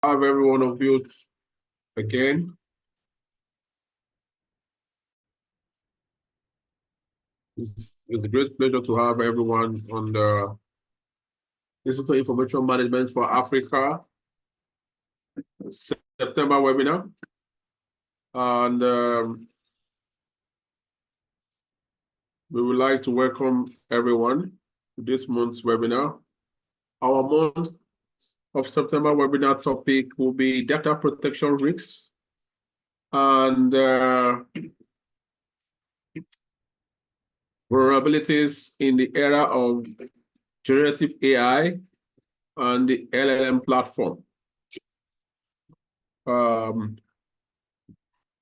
have every one of you again. It's a great pleasure to have everyone on the Institute of Information Management for Africa September webinar. And we would like to welcome everyone to this month's webinar. Our month of September webinar topic will be data protection risks and vulnerabilities in the era of generative AI and the LLM platform.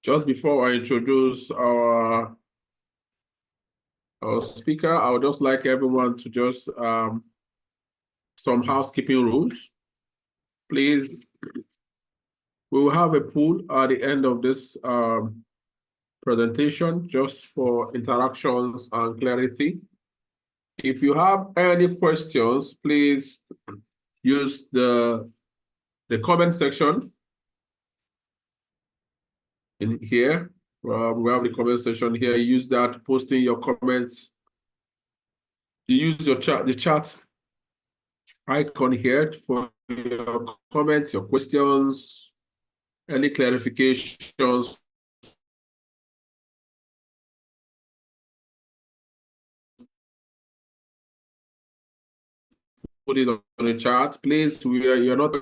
Just before I introduce our speaker, I would just like everyone to just some housekeeping rules. Please, we will have a poll at the end of this presentation just for interactions and clarity. If you have any questions, please use the comment section in here. We have the comment section here. Use that, posting your comments. You use your the chat icon here for your comments, your questions, any clarifications. Put it on the chat, please. You're not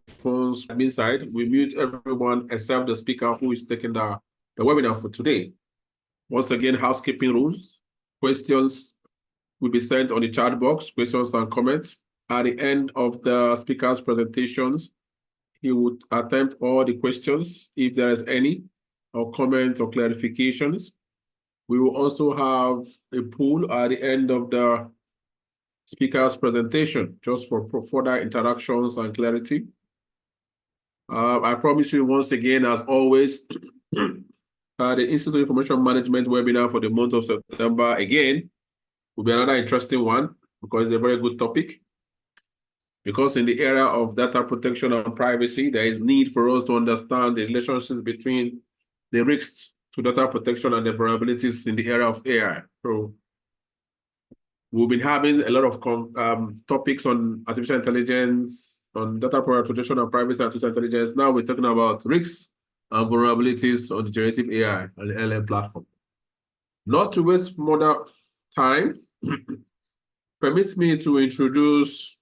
phones inside. We mute everyone except the speaker who is taking the webinar for today. Once again, housekeeping rules. Questions will be sent on the chat box, questions and comments. At the end of the speaker's presentations, he would attempt all the questions, if there is any, or comments or clarifications. We will also have a poll at the end of the speaker's presentation, just for further interactions and clarity. I promise you once again, as always, the Institute of Information Management webinar for the month of September, again, will be another interesting one because it's a very good topic. Because in the era of data protection and privacy, there is need for us to understand the relationship between the risks to data protection and the vulnerabilities in the era of AI. So we've been having a lot of topics on artificial intelligence, on data protection and privacy, artificial intelligence. Now we're talking about risks and vulnerabilities on the generative AI and the LLM platform. Not to waste more time, permits me to introduce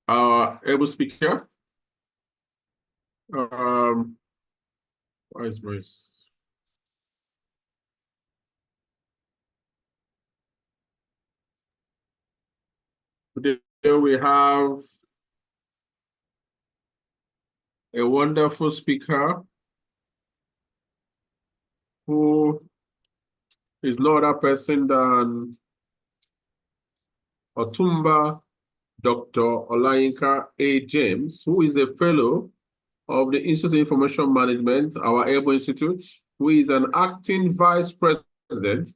our able speaker. Where is my... Today we have a wonderful speaker who is no other person than Otumba Dr. Olayinka A. James, who is a fellow of the Institute of Information Management, our ABLE Institute, who is an acting vice president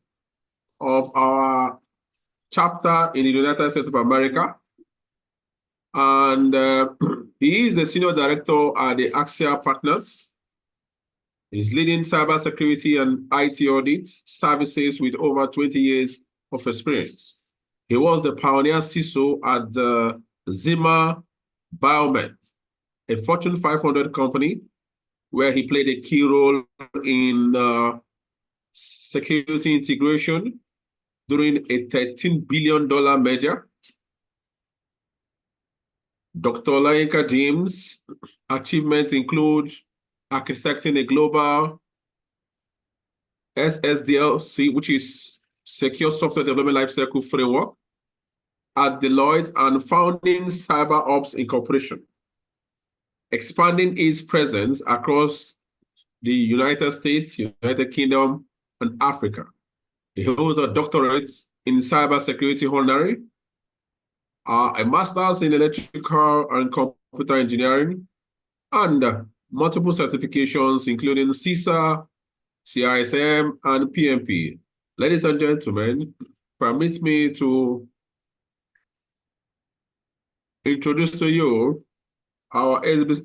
of our chapter in the United States of America. And he is the senior director at the Axia Partners. He's leading cybersecurity and IT audit services with over 20 years of experience. He was the pioneer CISO at the Zimmer Biomet, a Fortune 500 company, where he played a key role in security integration during a $13 billion merger. Dr. Olayinka James' achievements include architecting a global SSDLC, which is Secure Software Development Lifecycle Framework, at Deloitte, and founding CyberOps Incorporation, expanding its presence across the United States, United Kingdom, and Africa. He holds a doctorate in cybersecurity honorary, a master's in electrical and computer engineering, and multiple certifications, including CISA, CISM, and PMP. Ladies and gentlemen, permit me to introduce to you our able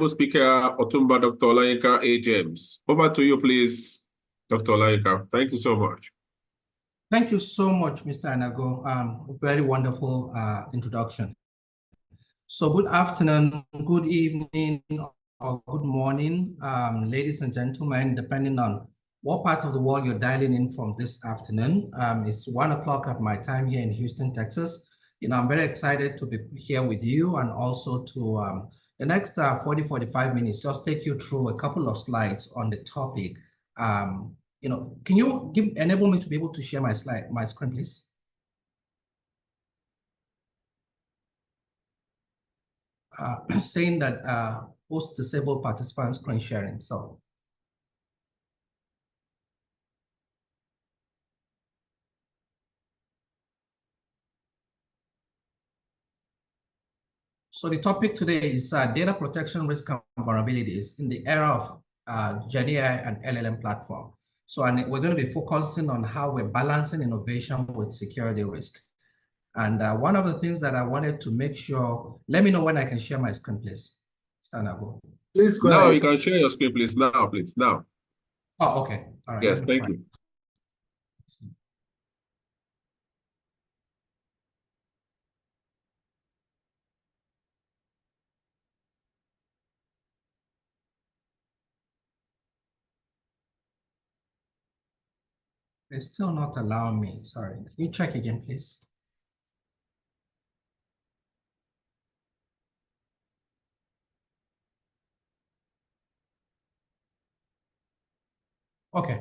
speaker, Otumba Dr. Olayinka A. James. Over to you, please, Dr. Olayinka. Thank you so much. Thank you so much, Mr. Anago. Very wonderful introduction. So good afternoon, good evening, or good morning, ladies and gentlemen, depending on what part of the world you're dialing in from this afternoon. It's 1 o'clock at my time here in Houston, Texas. I'm very excited to be here with you and also to the next 45 minutes, just take you through a couple of slides on the topic. Can you enable me to be able to share my screen, please? Saying that host disabled participant screen sharing. So the topic today is data protection risk and vulnerabilities in the era of GenAI and LLM platform. So we're going to be focusing on how we're balancing innovation with security risk. And one of the things that I wanted to make sure, let me know when I can share my screen, please. Stanabo. Please go ahead. You can share your screen, please. Now, please. Now. Oh, okay. All right. Yes, thank you. It's still not allowing me. Sorry. Can you check again, please? Okay,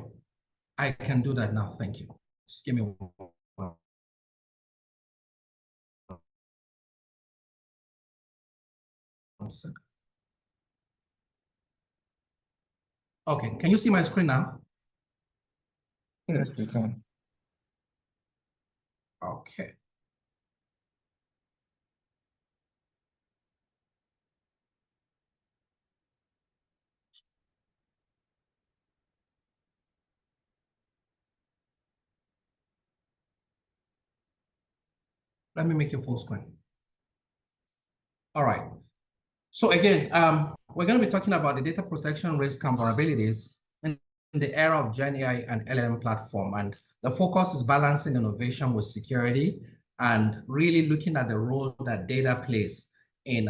I can do that now. Thank you. Just give me one second. Okay, can you see my screen now? Yes, we can. Okay. Let me make you full screen. All right. So again, we're going to be talking about the data protection risk and vulnerabilities in the era of GenAI and LLM platform. And the focus is balancing innovation with security and really looking at the role that data plays in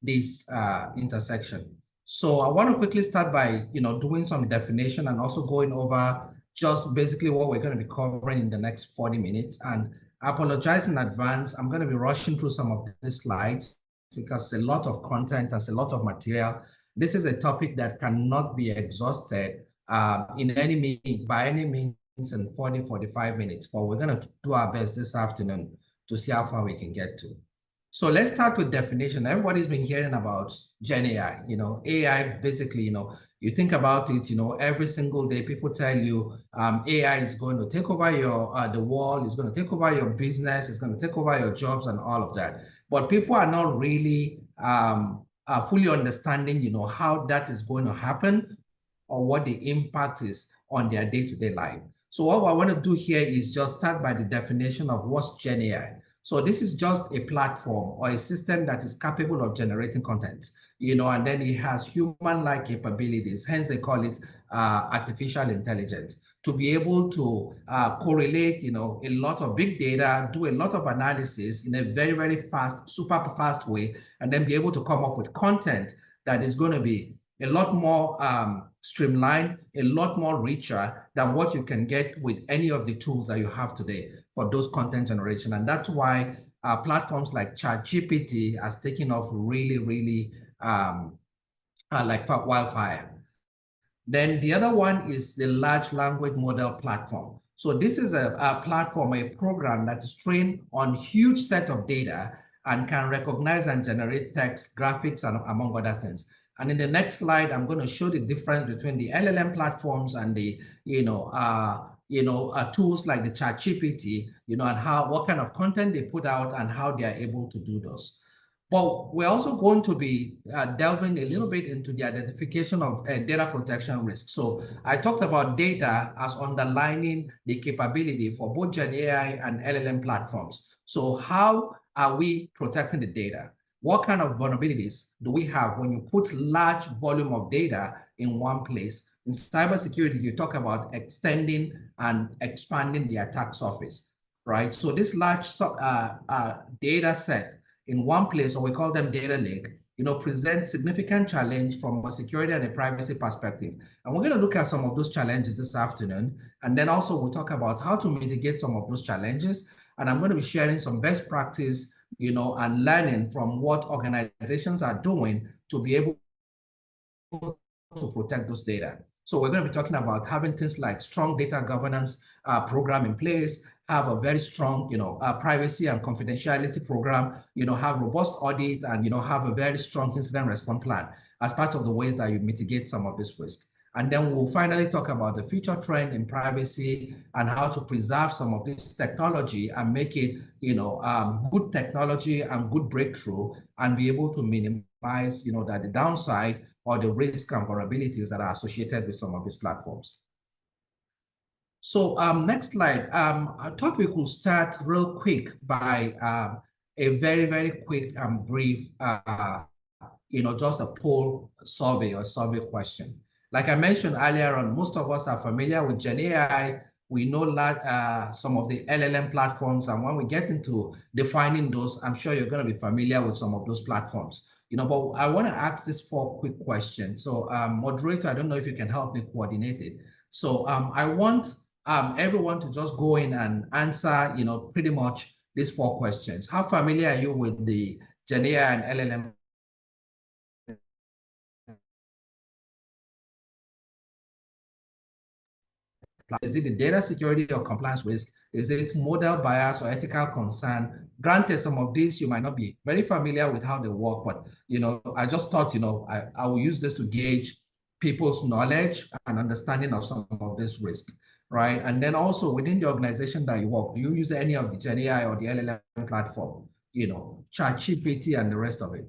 this intersection. So I want to quickly start by doing some definition and also going over just basically what we're going to be covering in the next 40 minutes. And I apologize in advance. I'm going to be rushing through some of these slides because a lot of content, there's a lot of material. This is a topic that cannot be exhausted in any meeting, by any means in 40, 45 minutes, but we're gonna do our best this afternoon to see how far we can get to. So let's start with definition. Everybody's been hearing about GenAI. AI basically, you think about it, every single day people tell you AI is going to take over the world, it's going to take over your business, it's going to take over your jobs and all of that. But people are not really fully understanding, how that is going to happen or what the impact is on their day-to-day life. So what I want to do here is just start by the definition of what's GenAI. So this is just a platform or a system that is capable of generating content, and then it has human-like capabilities. Hence, they call it artificial intelligence, to be able to correlate, a lot of big data, do a lot of analysis in a very, very fast, super fast way, and then be able to come up with content that is going to be a lot more streamlined, a lot more richer than what you can get with any of the tools that you have today for those content generation. And that's why platforms like ChatGPT has taken off really, really like wildfire. Then the other one is the large language model platform. So this is a platform, a program that is trained on huge set of data and can recognize and generate text, graphics, and among other things. And in the next slide, I'm going to show the difference between the LLM platforms and the, tools like the ChatGPT, and what kind of content they put out and how they are able to do those. But we're also going to be delving a little bit into the identification of data protection risk. So I talked about data as underlining the capability for both GenAI and LLM platforms. So how are we protecting the data? What kind of vulnerabilities do we have when you put large volume of data in one place? In cybersecurity, you talk about extending and expanding the attack surface, right? So this large data set in one place, or we call them data lake, present significant challenge from a security and a privacy perspective. And we're going to look at some of those challenges this afternoon. And then also we'll talk about how to mitigate some of those challenges. And I'm going to be sharing some best practice, and learning from what organizations are doing to be able to protect those data. So we're going to be talking about having things like strong data governance program in place, have a very strong, privacy and confidentiality program, have robust audit, and, have a very strong incident response plan as part of the ways that you mitigate some of this risk. And then we'll finally talk about the future trend in privacy and how to preserve some of this technology and make it, good technology and good breakthrough, and be able to minimize, that the downside or the risk and vulnerabilities that are associated with some of these platforms. So next slide. I thought we could start real quick by a very, very quick and brief, just a poll survey or survey question. Like I mentioned earlier on, most of us are familiar with GenAI. We know some of the LLM platforms, and when we get into defining those, I'm sure you're going to be familiar with some of those platforms. But I want to ask this 4 quick questions. So moderator, I don't know if you can help me coordinate it. So I want everyone to just go in and answer, pretty much these 4 questions. How familiar are you with the GenAI and LLM? Is it the data security or compliance risk? Is it model bias or ethical concern? Granted, some of these you might not be very familiar with how they work, but I just thought I will use this to gauge people's knowledge and understanding of some of this risk, right? And then also within the organization that you work, do you use any of the GenAI or the LLM platform? ChatGPT and the rest of it.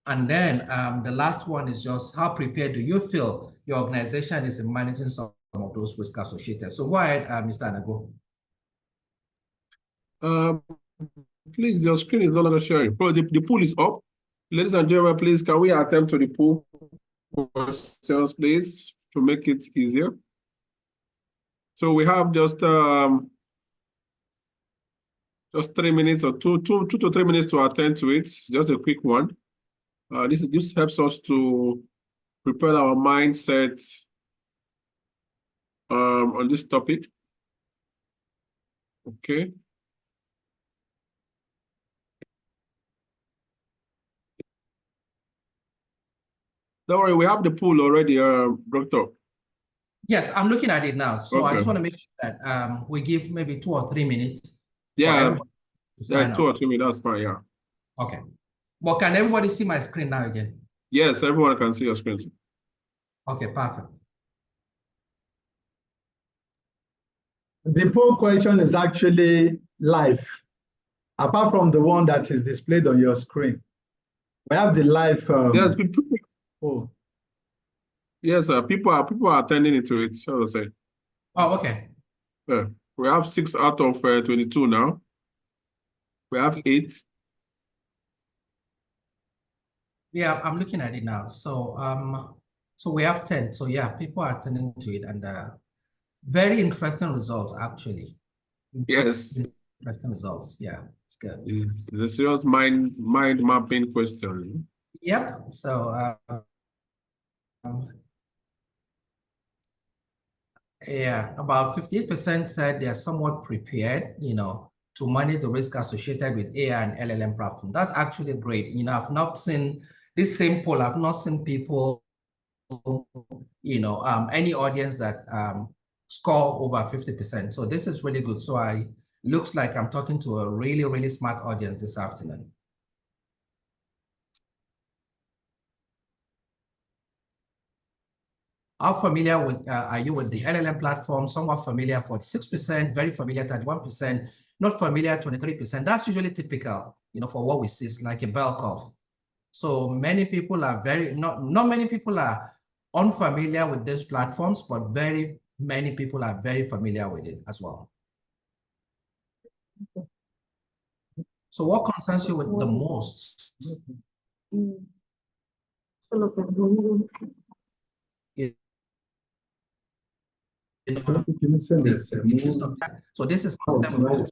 And then the last one is just how prepared do you feel your organization is in managing some of those risks associated? So go ahead, Mr. Anago. Please, your screen is no longer sharing. The pool is up. Ladies and gentlemen, please, can we attempt to the pool questions, please, to make it easier? So we have just 3 minutes or two to 3 minutes to attend to it. Just a quick one. This helps us to prepare our mindset on this topic. Okay. Don't worry, we have the pool already, Doctor. Yes, I'm looking at it now. So Okay. I just want to make sure that we give maybe 2 or 3 minutes. Yeah, to sign 2 or 3 minutes, that's fine, yeah. Okay. But can everybody see my screen now again? Yes, everyone can see your screen. Okay, perfect. The poll question is actually live, apart from the one that is displayed on your screen. We have the live. Yes, poll. Yes, people are attending into it, shall I say. Oh, okay. Yeah. We have 6 out of 22 now. We have 8. Yeah, I'm looking at it now. So so we have 10. So yeah, people are attending to it, and very interesting results actually. Yes. Interesting results. Yeah, it's good. It's a serious mind mapping question. Yep. So yeah, about 58% said they're somewhat prepared, to manage the risk associated with AI and LLM platform. That's actually great. I've not seen this same poll. I've not seen people, any audience that score over 50%. So this is really good. So looks like I'm talking to a really, really smart audience this afternoon. How familiar are you with the LLM platform? Somewhat familiar, 46%, very familiar, 31%, not familiar, 23%. That's usually typical, for what we see. It's like a bell curve. So many people are not many people are unfamiliar with these platforms, but very many people are very familiar with it as well. So what concerns you with the most? So this is consistent with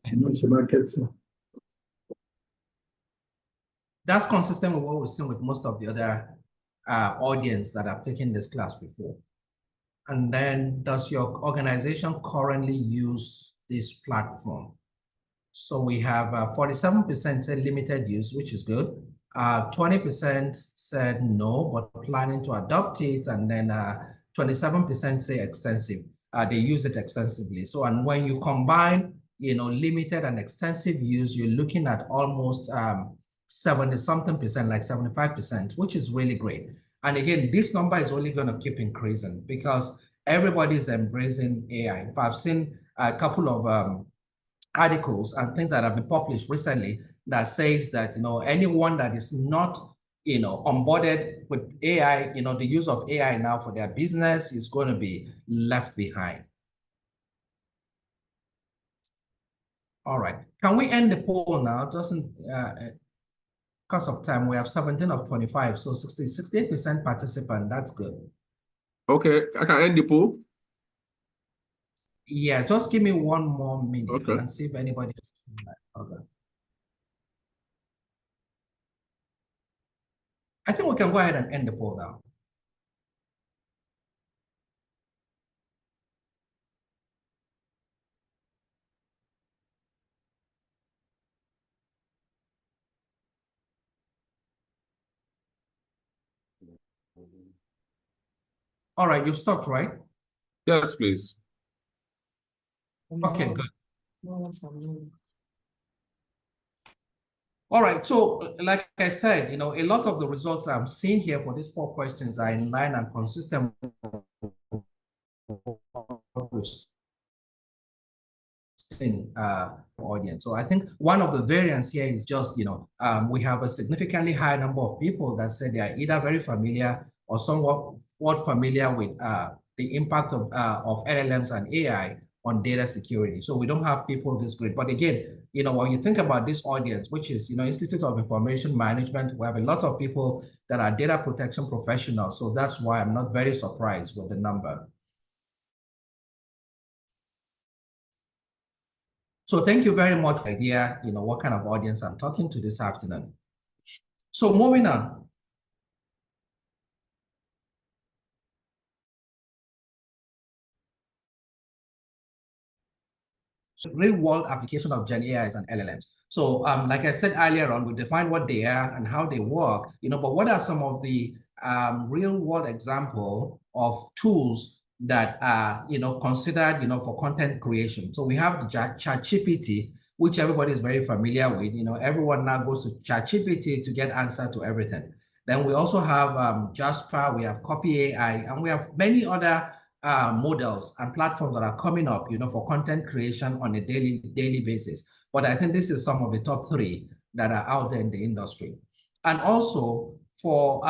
that's consistent with what we've seen with most of the other audience that have taken this class before. And then, does your organization currently use this platform? So we have 47% said limited use, which is good. 20% said no, but planning to adopt it. And then 27% say extensive. They use it extensively. So, and when you combine, limited and extensive use, you're looking at almost 70-something percent, like 75%, which is really great. And again, this number is only going to keep increasing because everybody's embracing AI. In fact, I've seen a couple of articles and things that have been published recently that says that anyone that is not onboarded with AI, the use of AI now for their business is going to be left behind. All right, can we end the poll now? Doesn't because of time, we have 17 of 25, so 68% participant. That's good. Okay, I can end the poll. Yeah, just give me one more minute Okay. and see if anybody is. Okay. I think we can go ahead and end the poll now. All right, you've stopped, right? Yes, please. Okay, good. All right, so like I said, a lot of the results I'm seeing here for these 4 questions are in line and consistent with audience. So I think one of the variants here is just, we have a significantly higher number of people that say they are either very familiar or somewhat familiar with the impact of LLMs and AI on data security. So we don't have people this great. But again, when you think about this audience, which is, Institute of Information Management, we have a lot of people that are data protection professionals. So that's why I'm not very surprised with the number. So thank you very much for the idea, what kind of audience I'm talking to this afternoon. So moving on. Real-world application of GenAIs and LLMs. So like I said earlier on, we define what they are and how they work, but what are some of the real-world example of tools that are, considered, for content creation? So we have the ChatGPT, which everybody is very familiar with. Everyone now goes to ChatGPT to get answer to everything. Then we also have Jasper, we have Copy AI, and we have many other models and platforms that are coming up, for content creation on a daily basis. But I think this is some of the top 3 that are out there in the industry. And also for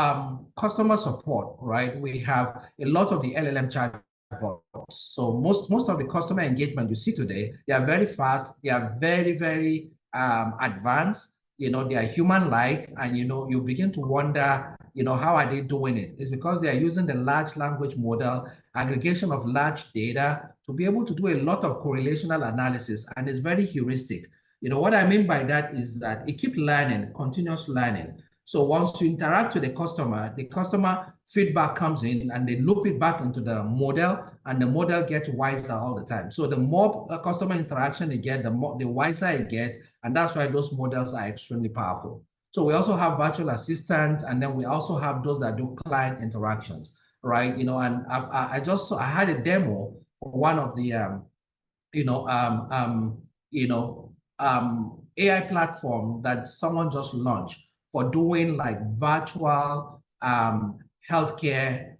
customer support, right? We have a lot of the LLM chatbots. So most of the customer engagement you see today, they are very fast. They are very, very advanced. They are human-like, and you begin to wonder, how are they doing it? It's because they are using the large language model, aggregation of large data to be able to do a lot of correlational analysis, and it's very heuristic. What I mean by that is that it keeps learning, continuous learning. So once you interact with the customer feedback comes in and they loop it back into the model, and the model gets wiser all the time. So the more customer interaction they get, the wiser it gets, and that's why those models are extremely powerful. So we also have virtual assistants, and then we also have those that do client interactions, right? And I had a demo for one of the AI platform that someone just launched for doing like virtual healthcare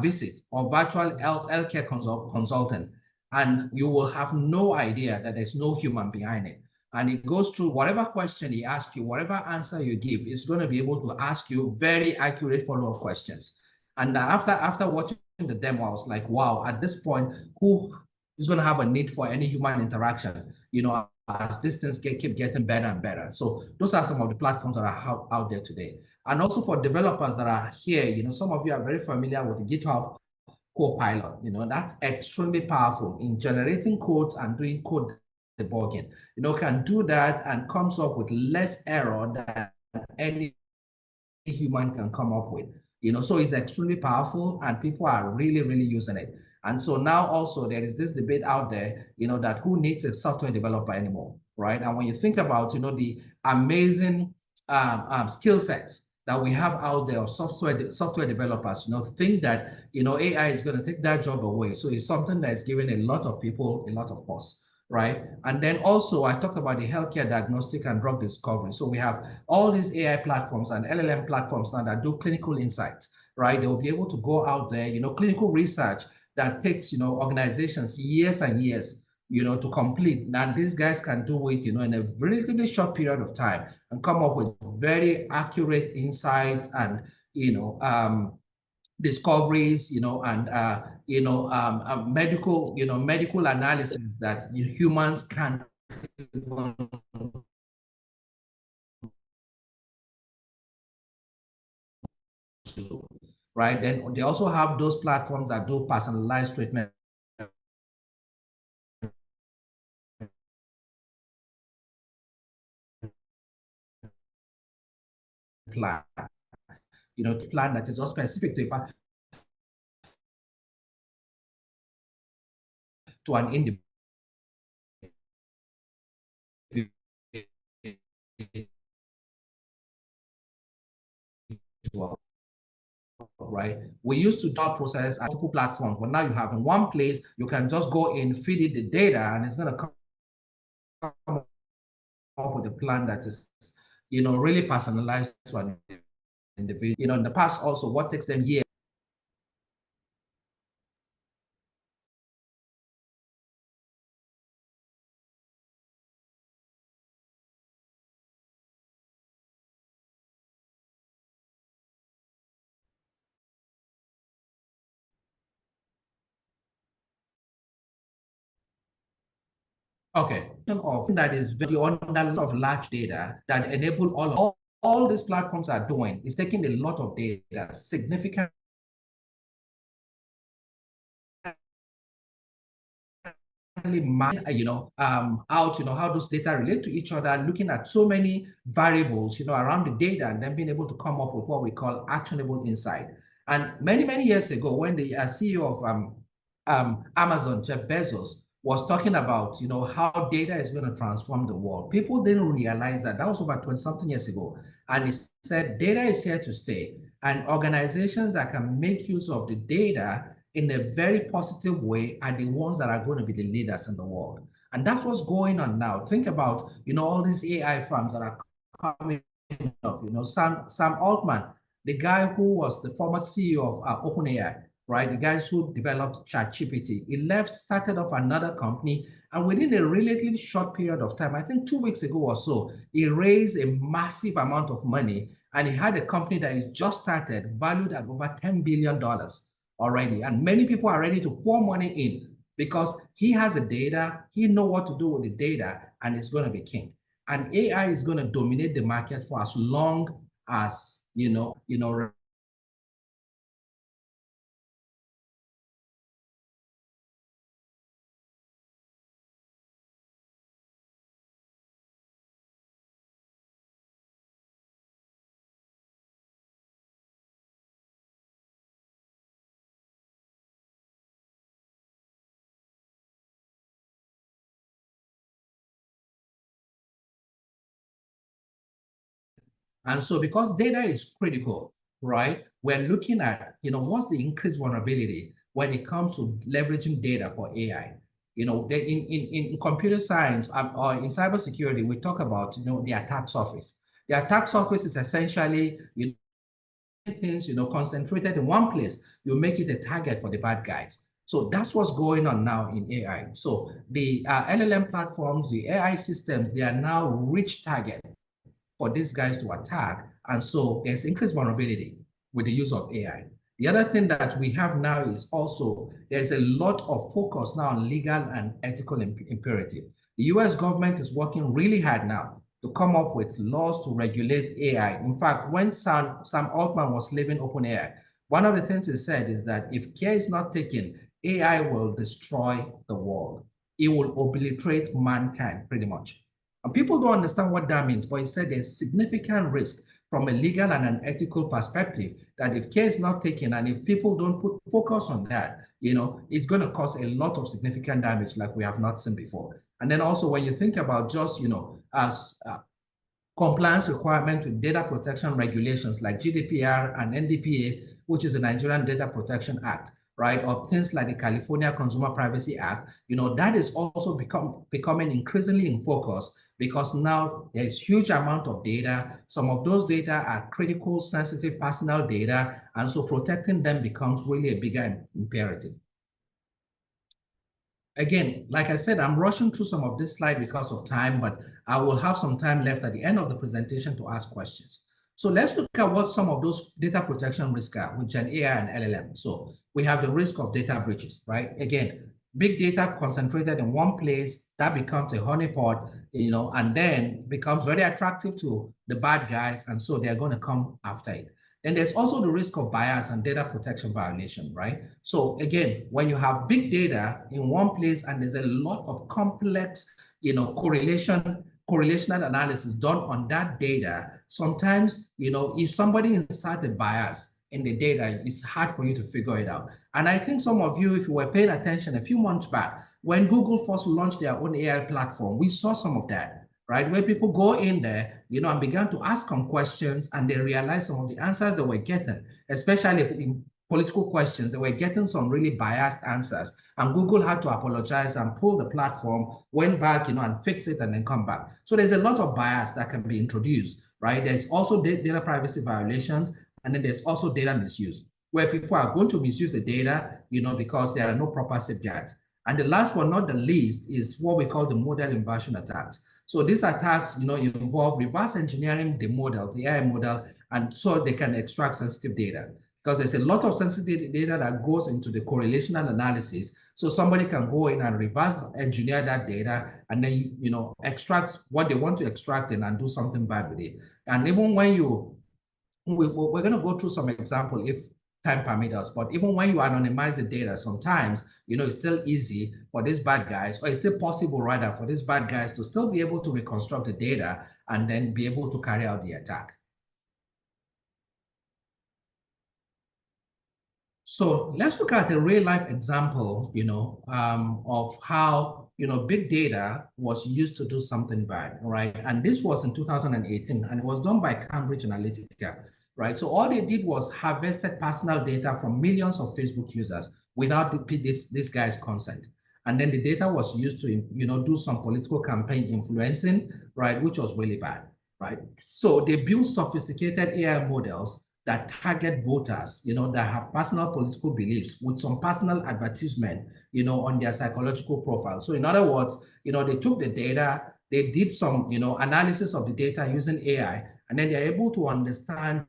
visit or virtual healthcare consultant. And you will have no idea that there's no human behind it. And it goes through whatever question he asks you, whatever answer you give, it's going to be able to ask you very accurate follow-up questions. And after watching the demo, I was like, wow, at this point, who is going to have a need for any human interaction? as these things keep getting better and better. So those are some of the platforms that are out there today. And also for developers that are here, some of you are very familiar with the GitHub Copilot. That's extremely powerful in generating codes and doing code debugging. Can do that and comes up with less error than any human can come up with. So it's extremely powerful and people are really, really using it. And so now also there is this debate out there, that who needs a software developer anymore, right? And when you think about, the amazing skill sets that we have out there of software developers, think that, AI is going to take that job away. So it's something that is giving a lot of people a lot of pause, right? And then also I talked about the healthcare diagnostic and drug discovery. So we have all these AI platforms and LLM platforms now that do clinical insights, right? They'll be able to go out there, clinical research that takes, organizations years and years, to complete. Now these guys can do it, in a relatively short period of time and come up with very accurate insights and, discoveries, and medical analysis that humans can't do, right? Then they also have those platforms that do personalized treatment plan, plan that is just specific to an individual, right? We used to do our process on multiple platforms, but now you have in one place, you can just go in, feed it the data, and it's going to come up with a plan that is, really personalized to an individual. In the past also, what takes them years. Okay, of that is very under of large data that enable all these platforms are doing is taking a lot of data, significant out, how those data relate to each other, looking at so many variables, around the data, and then being able to come up with what we call actionable insight. And many, many years ago, when the CEO of Amazon, Jeff Bezos, was talking about, how data is going to transform the world, people didn't realize that was over 20-something years ago. And he said, data is here to stay. And organizations that can make use of the data in a very positive way are the ones that are going to be the leaders in the world. And that's what's going on now. Think about, all these AI firms that are coming up, Sam Altman, the guy who was the former CEO of OpenAI, right? The guys who developed ChatGPT. He left, started up another company, and within a relatively short period of time, I think 2 weeks ago or so, he raised a massive amount of money, and he had a company that he just started, valued at over $10 billion already. And many people are ready to pour money in because he has the data, he knows what to do with the data, and it's going to be king. And AI is going to dominate the market for as long as, And so because data is critical, right, we're looking at, what's the increased vulnerability when it comes to leveraging data for AI. In computer science or in cybersecurity, we talk about, the attack surface. The attack surface is essentially, things, concentrated in one place, you make it a target for the bad guys. So that's what's going on now in AI. So the LLM platforms, the AI systems, they are now rich target for these guys to attack. And so there's increased vulnerability with the use of AI. The other thing that we have now is also there's a lot of focus now on legal and ethical imperative. The US government is working really hard now to come up with laws to regulate AI. In fact, when Sam Altman was leaving OpenAI, one of the things he said is that if care is not taken, AI will destroy the world. It will obliterate mankind pretty much. And people don't understand what that means, but he said there's significant risk from a legal and an ethical perspective that if care is not taken and if people don't put focus on that, it's going to cause a lot of significant damage like we have not seen before. And then also when you think about just, as compliance requirement with data protection regulations like GDPR and NDPA, which is the Nigerian Data Protection Act, right? Or things like the California Consumer Privacy Act, that is also becoming increasingly in focus because now there's huge amount of data. Some of those data are critical, sensitive personal data, and so protecting them becomes really a bigger imperative. Again, like I said, I'm rushing through some of this slide because of time, but I will have some time left at the end of the presentation to ask questions. So let's look at what some of those data protection risks are with GenAI and LLM. So we have the risk of data breaches, right? Again, big data concentrated in one place, that becomes a honeypot, and then becomes very attractive to the bad guys, and so they're going to come after it. And there's also the risk of bias and data protection violation, right? So again, when you have big data in one place and there's a lot of complex, correlational analysis done on that data, sometimes, if somebody inserts a bias in the data, it's hard for you to figure it out. And I think some of you, if you were paying attention a few months back, when Google first launched their own AI platform, we saw some of that, right? Where people go in there, and began to ask them questions and they realized some of the answers they were getting, especially in political questions, they were getting some really biased answers. And Google had to apologize and pull the platform, went back, and fix it and then come back. So there's a lot of bias that can be introduced, right? There's also data privacy violations, and then there's also data misuse, where people are going to misuse the data, because there are no proper safeguards. And the last but not the least is what we call the model inversion attacks. So these attacks, involve reverse engineering the model, the AI model, and so they can extract sensitive data. Because there's a lot of sensitive data that goes into the correlational analysis. So somebody can go in and reverse engineer that data and then, extract what they want to extract and do something bad with it. And even when we're going to go through some example if time permits us, but even when you anonymize the data, sometimes, it's still easy for these bad guys, or it's still possible rather for these bad guys to still be able to reconstruct the data and then be able to carry out the attack. So let's look at a real life example, of how, big data was used to do something bad, right? And this was in 2018, and it was done by Cambridge Analytica, right? So all they did was harvested personal data from millions of Facebook users without this guy's consent. And then the data was used to, do some political campaign influencing, right? Which was really bad, right? So they built sophisticated AI models that target voters, that have personal political beliefs with some personal advertisement, on their psychological profile. So in other words, they took the data, they did some, analysis of the data using AI, and then they're able to understand,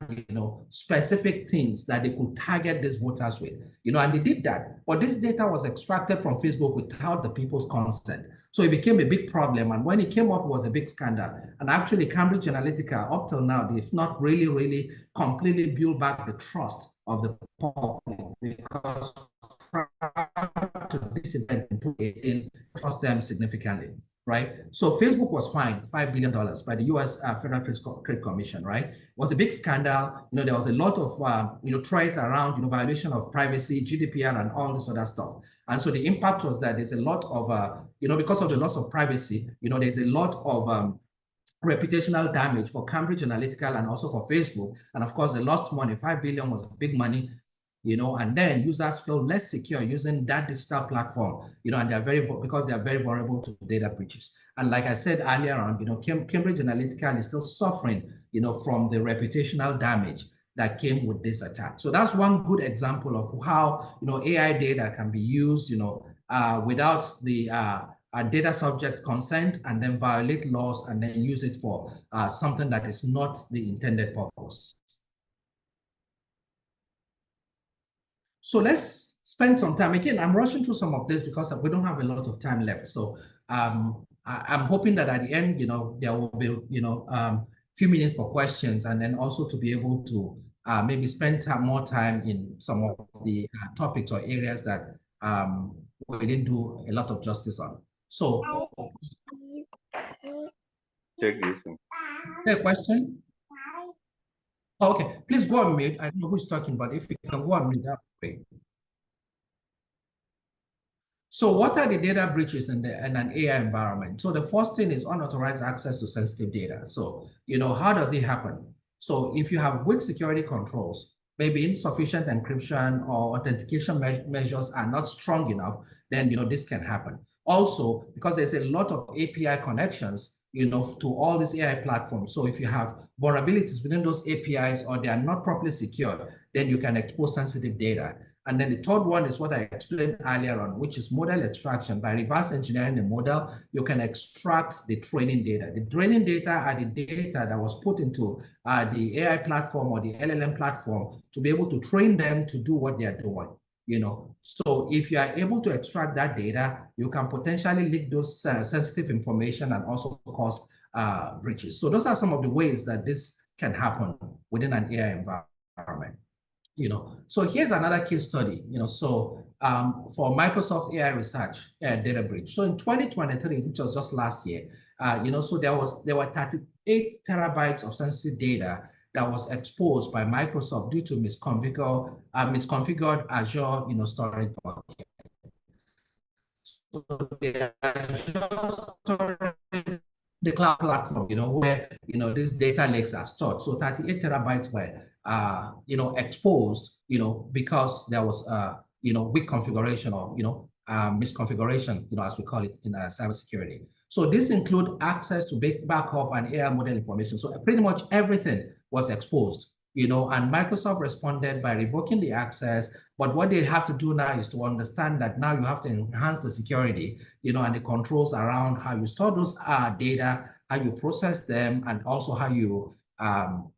specific things that they could target these voters with, and they did that. But this data was extracted from Facebook without the people's consent. So it became a big problem. And when it came up, it was a big scandal. And actually, Cambridge Analytica, up till now, they've not really completely built back the trust of the public, because prior to this event in 2018, trust them significantly, right? So Facebook was fined $5 billion by the US Federal Trade Commission, right? It was a big scandal. There was a lot of, threat around, violation of privacy, GDPR, and all this other stuff. And so the impact was that there's a lot of, because of the loss of privacy, there's a lot of reputational damage for Cambridge Analytica and also for Facebook. And of course, they lost money. 5 billion was big money, and then users feel less secure using that digital platform, and because they are very vulnerable to data breaches. And like I said earlier on, Cambridge Analytica is still suffering, from the reputational damage that came with this attack. So that's one good example of how, AI data can be used, without the data subject consent, and then violate laws and then use it for something that is not the intended purpose. So let's spend some time. Again, I'm rushing through some of this because we don't have a lot of time left. So I'm hoping that at the end, there will be, few minutes for questions, and then also to be able to maybe spend more time in some of the topics or areas that we didn't do a lot of justice on. So, check this one. a question? Oh, okay, please go on mute. I don't know who's talking, but if you can go on mute, that's great. So what are the data breaches in an AI environment? So the first thing is unauthorized access to sensitive data. So, how does it happen? So if you have weak security controls, maybe insufficient encryption or authentication measures are not strong enough, then, this can happen. Also, because there's a lot of API connections, to all these AI platforms. So if you have vulnerabilities within those APIs or they are not properly secured, then you can expose sensitive data. And then the third one is what I explained earlier on, which is model extraction. By reverse engineering the model, you can extract the training data. The training data are the data that was put into the AI platform or the LLM platform to be able to train them to do what they are doing. So if you are able to extract that data, you can potentially leak those sensitive information and also cause breaches. So those are some of the ways that this can happen within an AI environment. So here's another case study, for Microsoft AI research data breach. So in 2023, which was just last year, so there were 38 terabytes of sensitive data that was exposed by Microsoft due to misconfigured Azure, storage bucket. So the Azure storage, the cloud platform, where, these data lakes are stored. So 38 terabytes were, exposed, because there was, weak configuration or, misconfiguration, as we call it in cybersecurity. So this include access to backup and AI model information. So pretty much everything was exposed, and Microsoft responded by revoking the access. But what they have to do now is to understand that now you have to enhance the security, and the controls around how you store those data, how you process them, and also how you, how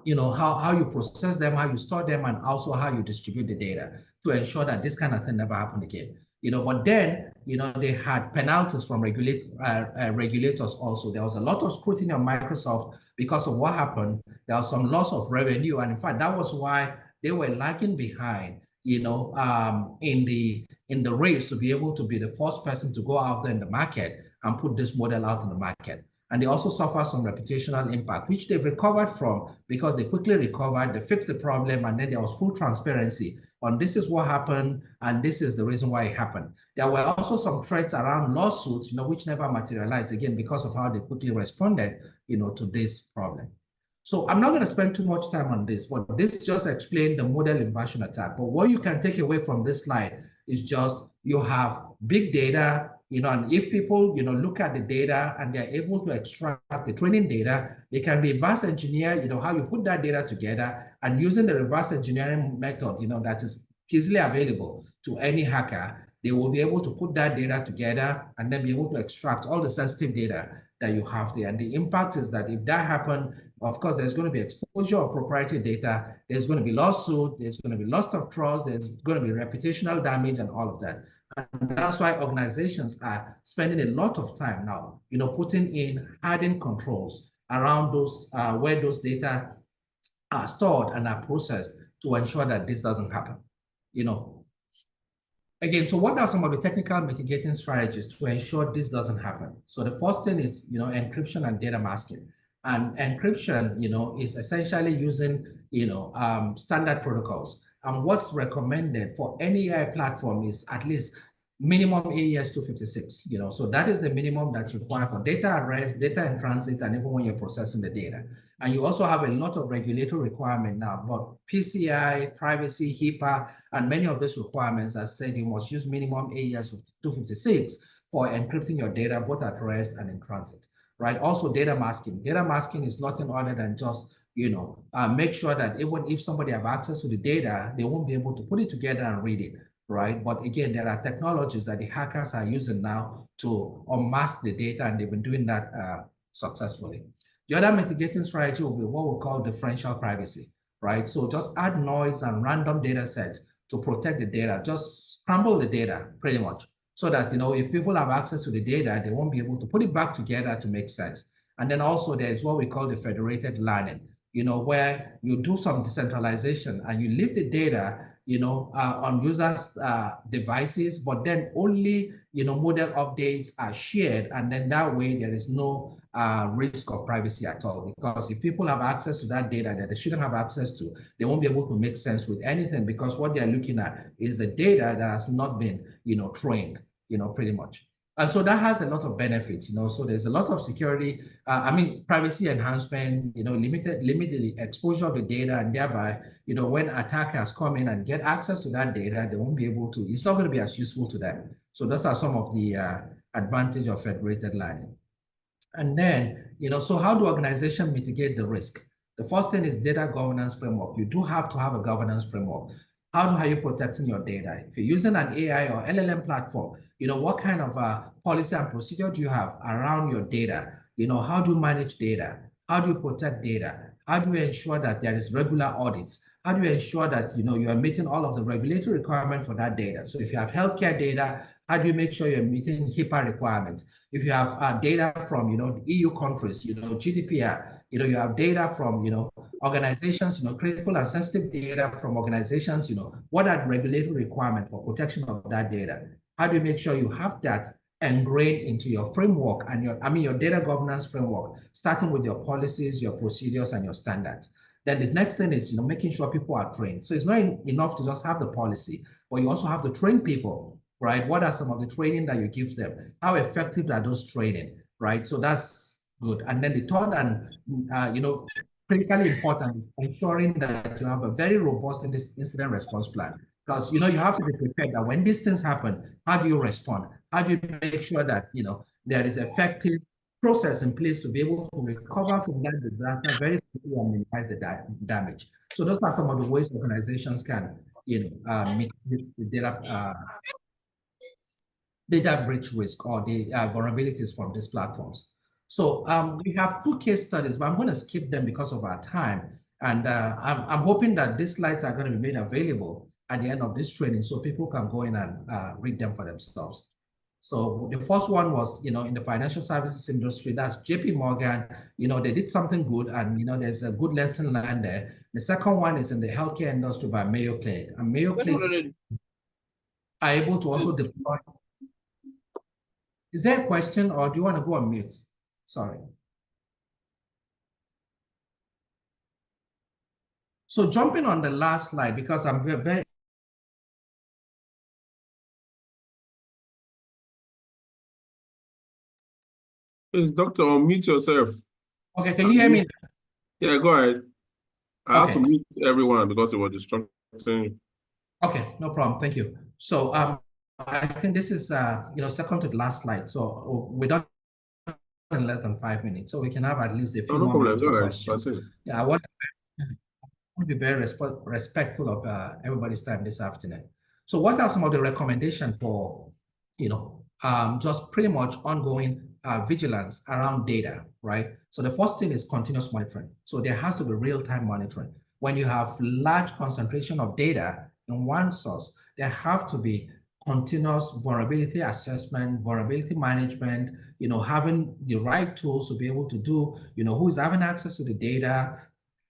you process them, how you store them, and also how you distribute the data to ensure that this kind of thing never happen again. But then, they had penalties from regulators also. There was a lot of scrutiny on Microsoft because of what happened. There was some loss of revenue. And in fact, that was why they were lagging behind, in the race to be able to be the first person to go out there in the market and put this model out in the market. And they also suffer some reputational impact, which they've recovered from because they quickly recovered, they fixed the problem, and then there was full transparency on this is what happened, and this is the reason why it happened. There were also some threats around lawsuits, which never materialized, again, because of how they quickly responded, to this problem. So I'm not going to spend too much time on this, but this just explained the model inversion attack. But what you can take away from this slide is just you have big data, and if people, look at the data and they're able to extract the training data, they can reverse engineer, how you put that data together, and using the reverse engineering method, that is easily available to any hacker, they will be able to put that data together and then be able to extract all the sensitive data that you have there. And the impact is that if that happened, of course, there's going to be exposure of proprietary data, there's going to be lawsuit, there's going to be loss of trust, there's going to be reputational damage and all of that. And that's why organizations are spending a lot of time now, putting in hardened controls around those where those data are stored and are processed to ensure that this doesn't happen. Again, so what are some of the technical mitigating strategies to ensure this doesn't happen? So the first thing is, encryption and data masking. And encryption, is essentially using, standard protocols. And what's recommended for any AI platform is at least minimum AES 256, so that is the minimum that's required for data at rest, data in transit, and even when you're processing the data. And you also have a lot of regulatory requirement now, but PCI, privacy, HIPAA, and many of those requirements that said you must use minimum AES 256 for encrypting your data, both at rest and in transit, right? Also data masking. Data masking is nothing other than just, make sure that even if somebody have access to the data, they won't be able to put it together and read it, right? But again, there are technologies that the hackers are using now to unmask the data, and they've been doing that successfully. The other mitigating strategy will be what we call differential privacy, right? So just add noise and random data sets to protect the data. Just scramble the data, pretty much, so that, if people have access to the data, they won't be able to put it back together to make sense. And then also there's what we call the federated learning, where you do some decentralization and you leave the data, on users' devices, but then only, model updates are shared. And then that way there is no risk of privacy at all. Because if people have access to that data that they shouldn't have access to, they won't be able to make sense with anything, because what they're looking at is the data that has not been, trained, pretty much. And so that has a lot of benefits, so there's a lot of security, privacy enhancement, limited exposure of the data, and thereby, when attackers come in and get access to that data, they won't be able to, it's not going to be as useful to them. So those are some of the advantage of federated learning. And then, so how do organizations mitigate the risk? The first thing is data governance framework. You do have to have a governance framework. How are you protecting your data? If you're using an AI or LLM platform, what kind of policy and procedure do you have around your data? How do you manage data? How do you protect data? How do you ensure that there is regular audits? How do you ensure that you are meeting all of the regulatory requirements for that data? So if you have healthcare data, how do you make sure you're meeting HIPAA requirements? If you have data from the EU countries, GDPR, you have data from organizations, critical and sensitive data from organizations, what are the regulatory requirements for protection of that data? How do you make sure you have that ingrained into your framework and your data governance framework, starting with your policies, your procedures, and your standards? Then the next thing is making sure people are trained. So it's not enough to just have the policy, but you also have to train people, right? What are some of the training that you give them? How effective are those training, right? So that's good. And then the third and critically important is ensuring that you have a very robust incident response plan. Because you have to be prepared that when these things happen, how do you respond? How do you make sure that there is effective process in place to be able to recover from that disaster very quickly and minimize the damage? So those are some of the ways organizations can mitigate the data breach risk or the vulnerabilities from these platforms. So we have 2 case studies, but I'm going to skip them because of our time. And I'm hoping that these slides are going to be made available at the end of this training so people can go in and read them for themselves. So the first one was, in the financial services industry, that's JP Morgan, they did something good and, there's a good lesson learned there. The second one is in the healthcare industry by Mayo Clinic. And Mayo Clinic are able to also deploy. Is there a question or do you want to go on mute? Sorry. So jumping on the last slide, because I'm very Please, doctor, unmute yourself. okay, can you hear me? Yeah, go ahead. I have to Okay. mute everyone because it was distracting. Okay, no problem. Thank you. So I think this is second to the last slide. So we're done in less than 5 minutes, so we can have at least a few more minutes for questions. Yeah, I want to be very respectful of everybody's time this afternoon. So what are some of the recommendations for just pretty much ongoing vigilance around data, right? So the first thing is continuous monitoring. So there has to be real-time monitoring. When you have large concentration of data in one source, there have to be continuous vulnerability assessment, vulnerability management, having the right tools to be able to do, who is having access to the data,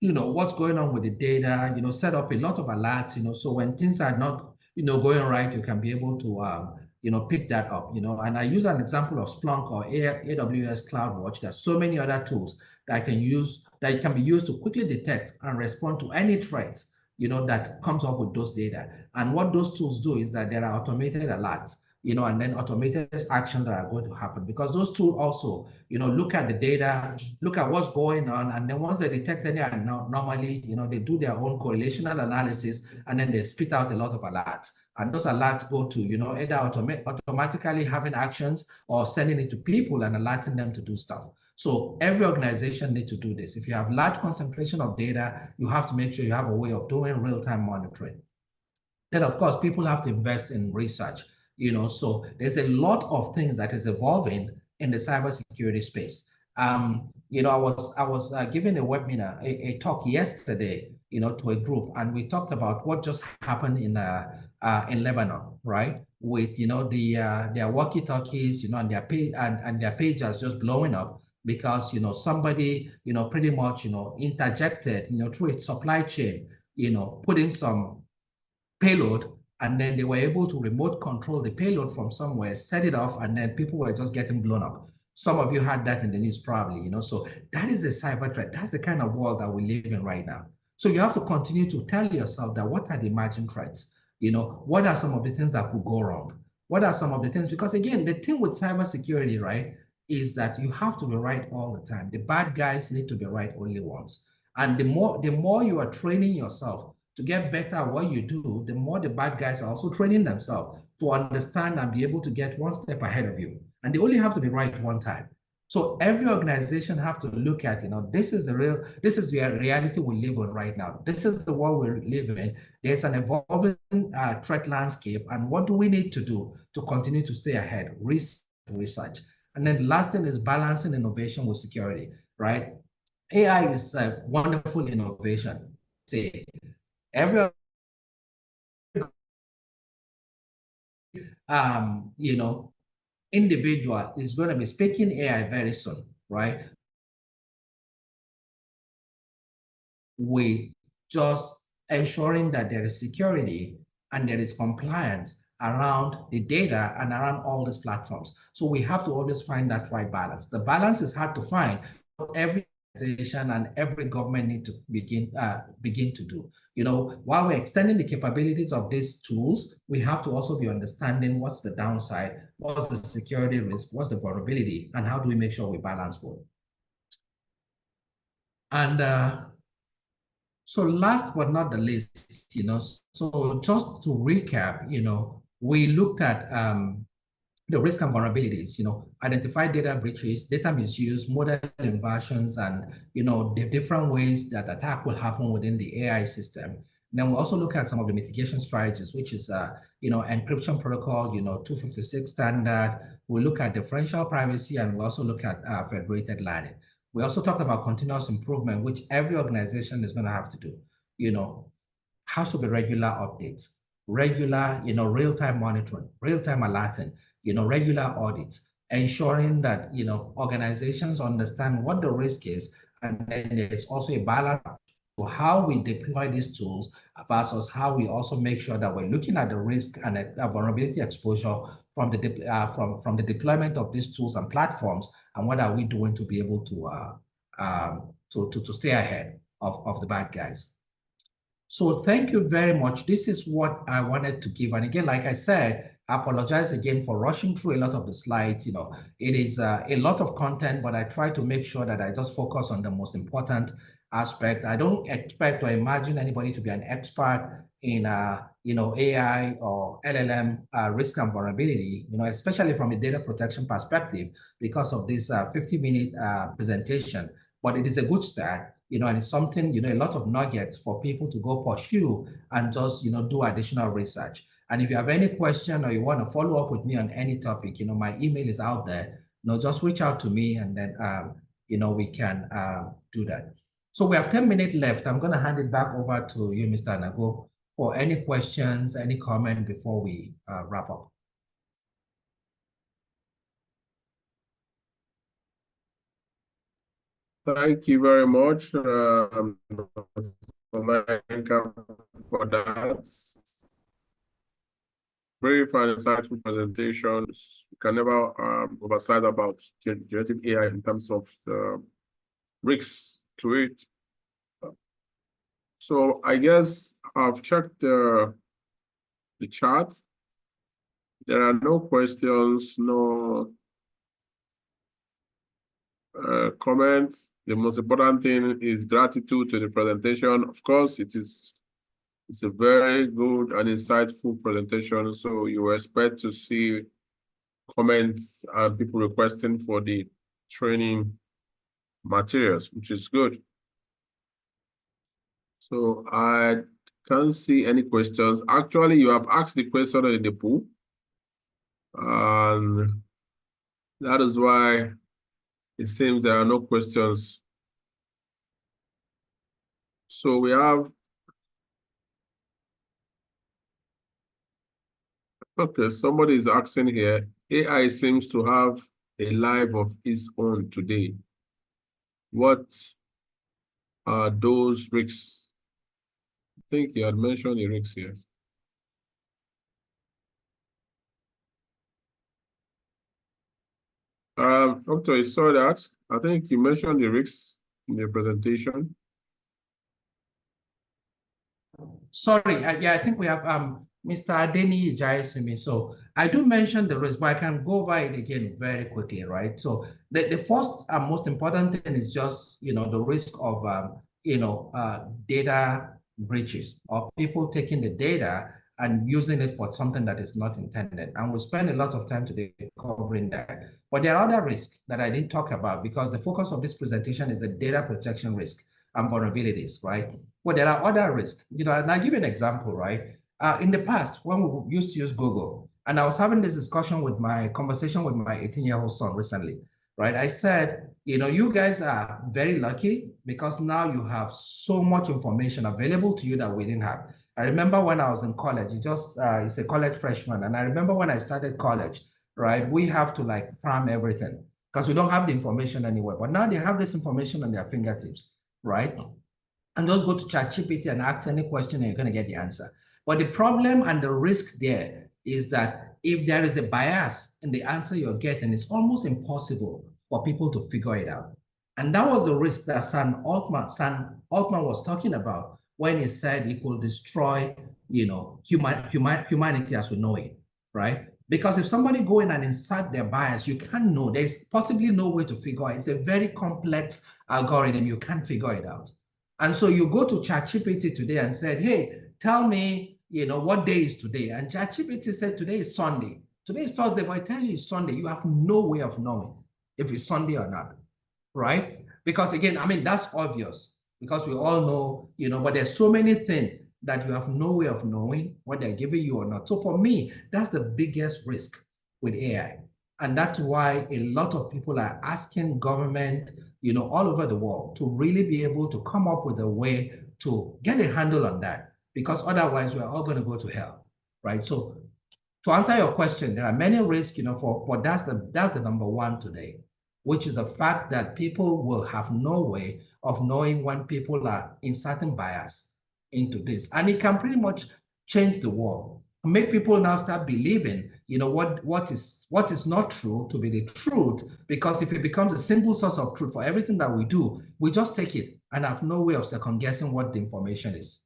what's going on with the data, set up a lot of alerts, so when things are not, going right, you can be able to, pick that up, and I use an example of Splunk or AWS CloudWatch. There's so many other tools that can be used to quickly detect and respond to any threats, that comes up with those data. And what those tools do is that there are automated alerts, and then automated actions that are going to happen, because those tools also, look at the data, look at what's going on, and then once they detect any anomaly, they do their own correlational analysis, and then they spit out a lot of alerts. And those alerts go to, either automatically having actions or sending it to people and alerting them to do stuff. So every organization needs to do this. If you have large concentration of data, you have to make sure you have a way of doing real-time monitoring. Then, of course, people have to invest in research. So there's a lot of things that is evolving in the cybersecurity space. I was giving a webinar, a talk yesterday, to a group, and we talked about what just happened in Lebanon, right? with their walkie-talkies, and their pagers just blowing up because somebody pretty much interjected through its supply chain, put in some payload, and then they were able to remote control the payload from somewhere, set it off, and then people were just getting blown up. Some of you had that in the news probably, so that is a cyber threat. That's the kind of world that we live in right now. So you have to continue to tell yourself that what are the emerging threats? What are some of the things that could go wrong? What are some of the things? Because again, the thing with cybersecurity, right, is that you have to be right all the time. The bad guys need to be right only once. And the more you are training yourself to get better at what you do, the more the bad guys are also training themselves to understand and be able to get one step ahead of you. And they only have to be right one time. So every organization have to look at, this is the reality we live in right now. This is the world we live in. There's an evolving threat landscape. And what do we need to do to continue to stay ahead? Research. And then the last thing is balancing innovation with security, right? AI is a wonderful innovation. Say, every individual is going to be speaking AI very soon, right? With just ensuring that there is security and there is compliance around the data and around all these platforms. So we have to always find that right balance. The balance is hard to find, but every organization and every government need to begin to do. While we're extending the capabilities of these tools, we have to also be understanding what's the downside, what's the security risk, what's the vulnerability, and how do we make sure we balance both. And so last but not the least, so just to recap, we looked at the risk and vulnerabilities, identify data breaches, data misuse, model inversions, and, the different ways that attack will happen within the AI system. And then we also look at some of the mitigation strategies, which is, encryption protocol, 256 standard. We look at differential privacy, and we also look at federated learning. We also talked about continuous improvement, which every organization is going to have to do, has to be regular updates, regular, real-time monitoring, real-time alerting, regular audits, ensuring that, organizations understand what the risk is, and then there's also a balance to how we deploy these tools versus how we also make sure that we're looking at the risk and vulnerability exposure from the deployment of these tools and platforms, and what are we doing to be able to stay ahead of the bad guys. So thank you very much. This is what I wanted to give. And again, like I said, I apologize again for rushing through a lot of the slides. It is a lot of content, but I try to make sure that I just focus on the most important aspect. I don't expect or imagine anybody to be an expert in AI or LLM risk and vulnerability, especially from a data protection perspective, because of this 50-minute presentation. But it is a good start, and it's something, a lot of nuggets for people to go pursue and just, do additional research. And if you have any question or you want to follow up with me on any topic, my email is out there. Just reach out to me, and then, we can do that. So we have 10 minutes left. I'm going to hand it back over to you, Mr. Nago, for any questions, any comment before we wrap up. Thank you very much for that. Very fine, insightful presentations. We can never oversight about generative AI in terms of the risks to it. So I guess I've checked the chat. There are no questions, no comments. The most important thing is gratitude to the presentation. Of course, it's a very good and insightful presentation. So you expect to see comments and people requesting for the training materials, which is good. So I can't see any questions. Actually, you have asked the question in the pool. And that is why it seems there are no questions. So we have Okay, somebody is asking here, AI seems to have a life of its own today. What are those risks? I think you had mentioned the risks here. Doctor, you saw that. I think you mentioned the risks in the presentation. Sorry, yeah, I think we have Mr. Adeni Jaisimi. So I do mention the risk, but I can go over it again very quickly, right? So the first and most important thing is just, the risk of, data breaches or people taking the data and using it for something that is not intended. And we spend a lot of time today covering that. But there are other risks that I didn't talk about because the focus of this presentation is the data protection risk and vulnerabilities, right? Well, there are other risks. And I'll give you an example, right? In the past, when we used to use Google, and I was having this conversation with my 18-year-old son recently, right? I said, you guys are very lucky because now you have so much information available to you that we didn't have. I remember when I was in college, he's a college freshman. And I remember when I started college, right? We have to cram everything because we don't have the information anywhere. But now they have this information on their fingertips, right? And just go to ChatGPT and ask any question and you're going to get the answer. But the problem and the risk there is that if there is a bias in the answer you're getting, it's almost impossible for people to figure it out. And that was the risk that Sam Altman was talking about when he said he could destroy, humanity as we know it, right? Because if somebody go in and insert their bias, you can't know. There's possibly no way to figure it. It's a very complex algorithm. You can't figure it out. And so you go to ChatGPT today and said, hey, tell me, what day is today? And ChatGPT said, today is Sunday. Today is Thursday, but I tell you it's Sunday. You have no way of knowing if it's Sunday or not, right? Because again, that's obvious because we all know, but there's so many things that you have no way of knowing what they're giving you or not. So for me, that's the biggest risk with AI. And that's why a lot of people are asking government, all over the world to really be able to come up with a way to get a handle on that, because otherwise we're all going to go to hell, right? So to answer your question, there are many risks, but that's the number one today, which is the fact that people will have no way of knowing when people are inserting bias into this. And it can pretty much change the world, make people now start believing, what is not true to be the truth, because if it becomes a simple source of truth for everything that we do, we just take it and have no way of second guessing what the information is.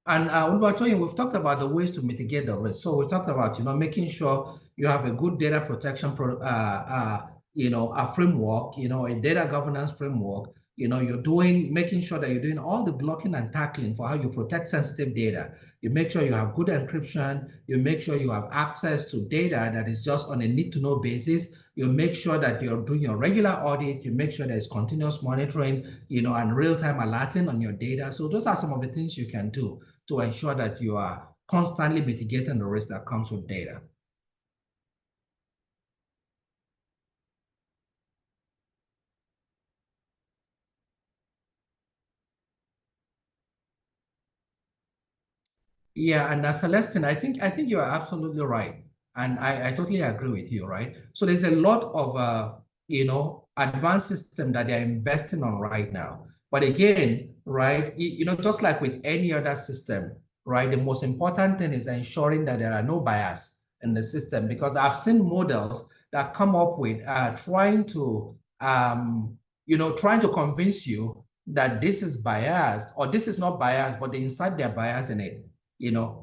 And we've talked about the ways to mitigate the risk. So we talked about, making sure you have a good data protection, a framework, a data governance framework. Making sure that you're doing all the blocking and tackling for how you protect sensitive data. You make sure you have good encryption. You make sure you have access to data that is just on a need-to-know basis. You make sure that you're doing your regular audit. You make sure there's continuous monitoring, and real-time alerting on your data. So those are some of the things you can do to ensure that you are constantly mitigating the risk that comes with data. Yeah, and Celestine, I think you are absolutely right. And I totally agree with you, right? So there's a lot of advanced system that they're investing on right now. But again, right, just like with any other system, right, the most important thing is ensuring that there are no bias in the system, because I've seen models that come up with trying to convince you that this is biased or this is not biased, but they insert their bias in it,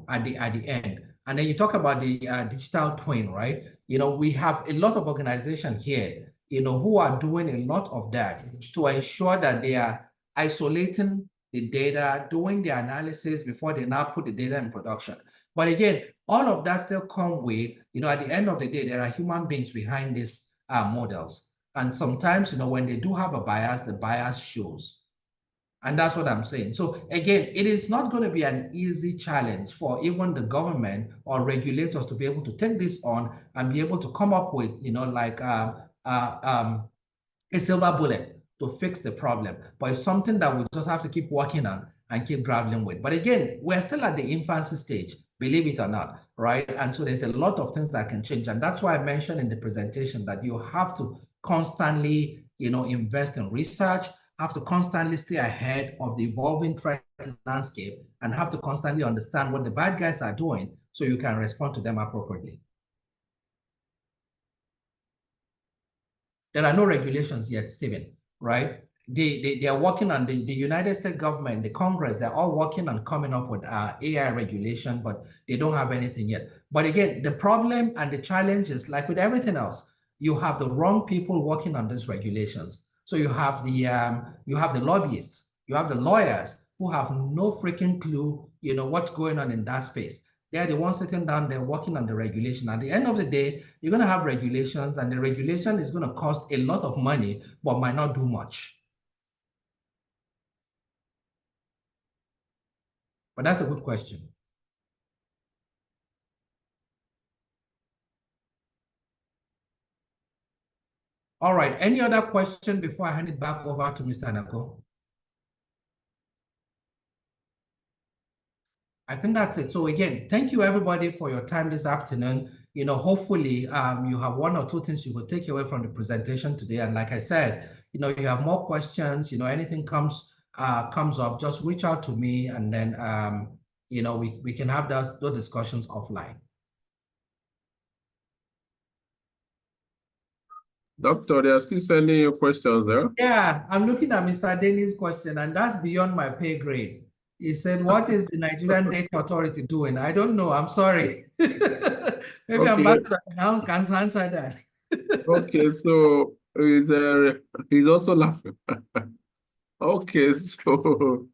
at the end. And then you talk about the digital twin, right? We have a lot of organizations here, who are doing a lot of that to ensure that they are isolating the data, doing the analysis before they now put the data in production. But again, all of that still come with, at the end of the day, there are human beings behind these models. And sometimes, when they do have a bias, the bias shows. And that's what I'm saying. So again, it is not going to be an easy challenge for even the government or regulators to be able to take this on and be able to come up with, a silver bullet to fix the problem. But it's something that we just have to keep working on and keep grappling with. But again, we're still at the infancy stage, believe it or not, right? And so there's a lot of things that can change. And that's why I mentioned in the presentation that you have to constantly, invest in research, have to constantly stay ahead of the evolving threat landscape, and have to constantly understand what the bad guys are doing so you can respond to them appropriately. There are no regulations yet, Stephen, right? They are working on the United States government, the Congress, they're all working on coming up with AI regulation, but they don't have anything yet. But again, the problem and the challenge is like with everything else, you have the wrong people working on these regulations. So you have the lobbyists, you have the lawyers who have no freaking clue, what's going on in that space. They're the ones sitting down there working on the regulation. At the end of the day, you're going to have regulations, and the regulation is going to cost a lot of money, but might not do much. But that's a good question. All right. Any other question before I hand it back over to Mr. Nako? I think that's it. So again, thank you everybody for your time this afternoon. Hopefully you have one or two things you will take away from the presentation today. And like I said, you have more questions, anything comes up, just reach out to me, and then we can have those discussions offline. Doctor, they are still sending you questions there. Yeah, I'm looking at Mr. Denny's question, and that's beyond my pay grade. He said, what is the Nigerian Data Authority doing? I don't know. I'm sorry. Maybe Okay. Ambassador can answer that. Okay, so he's also laughing. Okay, so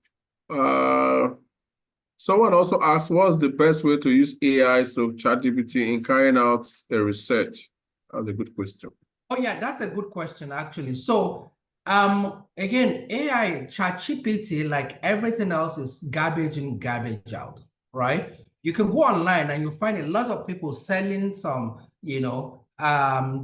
someone also asked, what's the best way to use AI to ChatGPT in carrying out a research? That's a good question. Oh yeah, that's a good question actually. So again, AI, ChatGPT, like everything else, is garbage in, garbage out, right? You can go online and you find a lot of people selling some,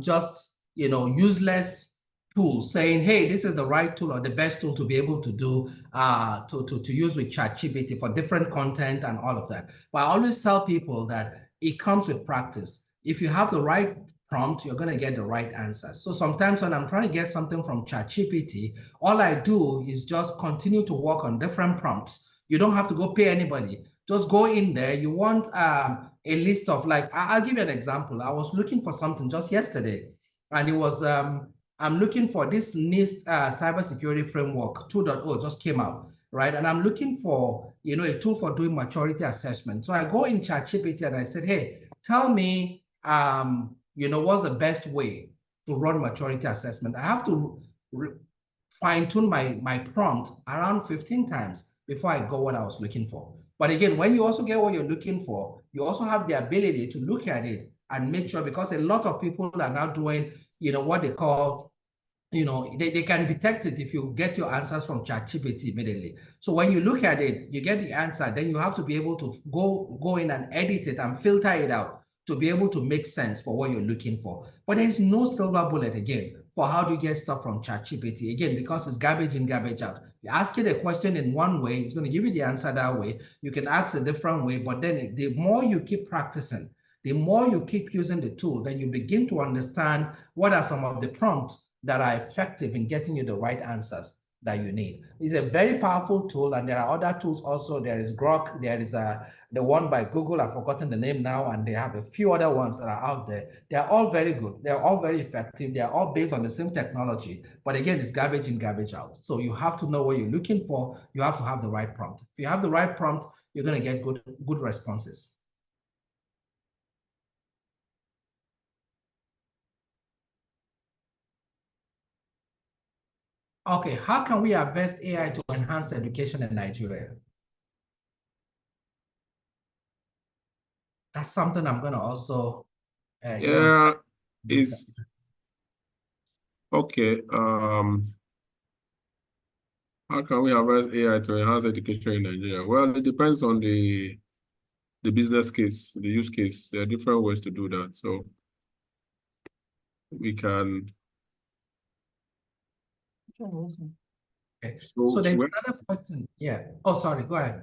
just useless tools, saying, hey, this is the right tool or the best tool to be able to do to use with ChatGPT for different content and all of that. But I always tell people that it comes with practice. If you have the right prompt, you're going to get the right answer. So sometimes when I'm trying to get something from ChatGPT, all I do is just continue to work on different prompts. You don't have to go pay anybody. Just go in there. You want a list of, like, I'll give you an example. I was looking for something just yesterday, and it was, I'm looking for this NIST cybersecurity framework 2.0 just came out, right? And I'm looking for, a tool for doing maturity assessment. So I go in ChatGPT and I said, hey, tell me, what's the best way to run maturity assessment? I have to fine-tune my prompt around 15 times before I got what I was looking for. But again, when you also get what you're looking for, you also have the ability to look at it and make sure, because a lot of people are now doing, what they call, they can detect it if you get your answers from ChatGPT immediately. So when you look at it, you get the answer, then you have to be able to go in and edit it and filter it out to be able to make sense for what you're looking for. But there's no silver bullet, again, for how do you get stuff from ChatGPT, again, because it's garbage in, garbage out. You ask it a question in one way, it's going to give you the answer that way. You can ask a different way, but then the more you keep practicing, the more you keep using the tool, then you begin to understand what are some of the prompts that are effective in getting you the right answers that you need. It's a very powerful tool, and there are other tools also. There is Grok, there is the one by Google, I've forgotten the name now, and they have a few other ones that are out there. They're all very good. They're all very effective. They're all based on the same technology. But again, it's garbage in, garbage out. So you have to know what you're looking for. You have to have the right prompt. If you have the right prompt, you're going to get good responses. Okay, how can we harvest AI to enhance education in Nigeria? That's something I'm going to also is okay. How can we harness AI to enhance education in Nigeria? Well, it depends on the business case, the use case. There are different ways to do that. So we can Okay. So So there's another question. Yeah. Oh, sorry. Go ahead.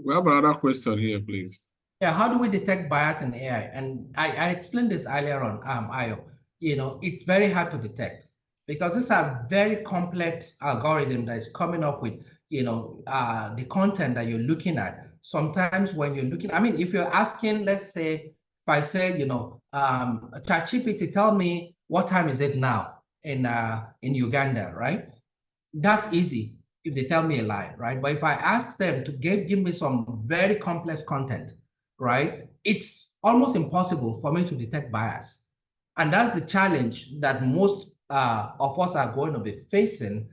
we have another question here, please. Yeah. How do we detect bias in AI? And I explained this earlier on, Ayo. It's very hard to detect because these are very complex algorithm that is coming up with, the content that you're looking at. Sometimes when you're looking, I mean, if you're asking, let's say, if I say, ChatGPT, tell me what time is it now in Uganda, right? That's easy if they tell me a lie, right? But if I ask them to give me some very complex content, right, it's almost impossible for me to detect bias. And that's the challenge that most of us are going to be facing.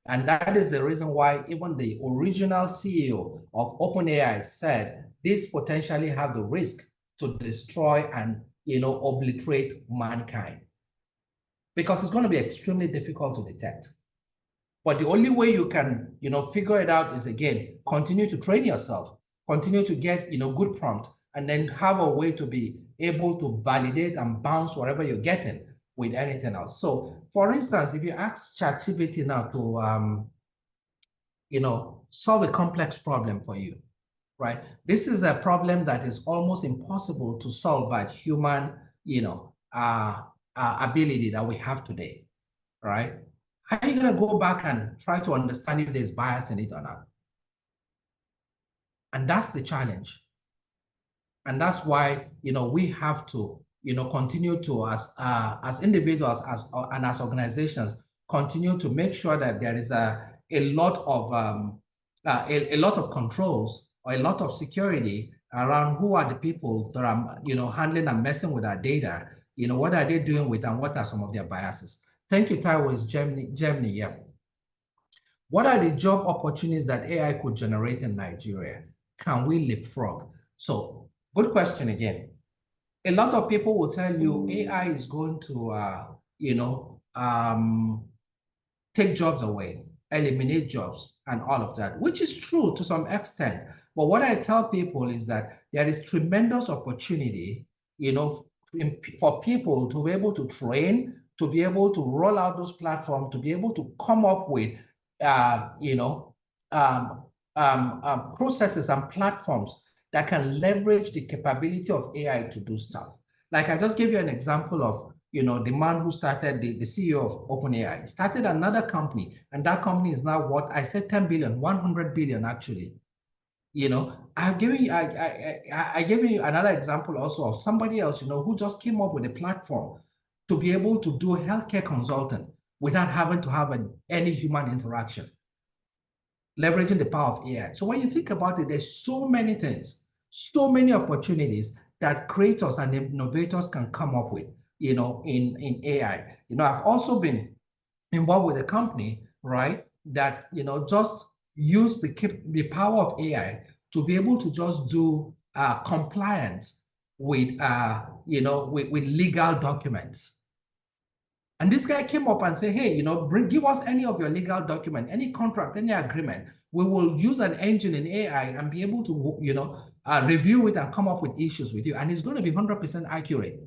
And that is the reason why even the original CEO of OpenAI said this potentially have the risk to destroy and obliterate mankind. Because it's going to be extremely difficult to detect. But the only way you can, figure it out is, again, continue to train yourself, continue to get, good prompt, and then have a way to be able to validate and bounce whatever you're getting with anything else. So, for instance, if you ask ChatGPT now to, solve a complex problem for you, right? This is a problem that is almost impossible to solve by human, ability that we have today, right? How are you going to go back and try to understand if there's bias in it or not? And that's the challenge. And that's why, we have to, continue to, as individuals and as organizations, continue to make sure that there is a lot of a lot of controls or a lot of security around who are the people that are, handling and messing with our data. What are they doing with and what are some of their biases? Thank you, Taiwo. It's Germany, yeah. What are the job opportunities that AI could generate in Nigeria? Can we leapfrog? So, good question again. A lot of people will tell you AI is going to, take jobs away, eliminate jobs, and all of that, which is true to some extent. But what I tell people is that there is tremendous opportunity, for people to be able to train, to be able to roll out those platforms, to be able to come up with, processes and platforms that can leverage the capability of AI to do stuff. Like I just gave you an example of, the man who started the CEO of OpenAI, started another company, and that company is now what I said 10 billion, 100 billion actually. I've given you, I gave you another example also of somebody else, who just came up with a platform to be able to do healthcare consulting without having to have any human interaction, leveraging the power of AI. So when you think about it, there's so many things, so many opportunities that creators and innovators can come up with, in AI. I've also been involved with a company, right, that, just use the power of AI to be able to just do compliance with, with legal documents. And this guy came up and said, hey, give us any of your legal document, any contract, any agreement. We will use an engine in AI and be able to, review it and come up with issues with you. And it's going to be 100% accurate.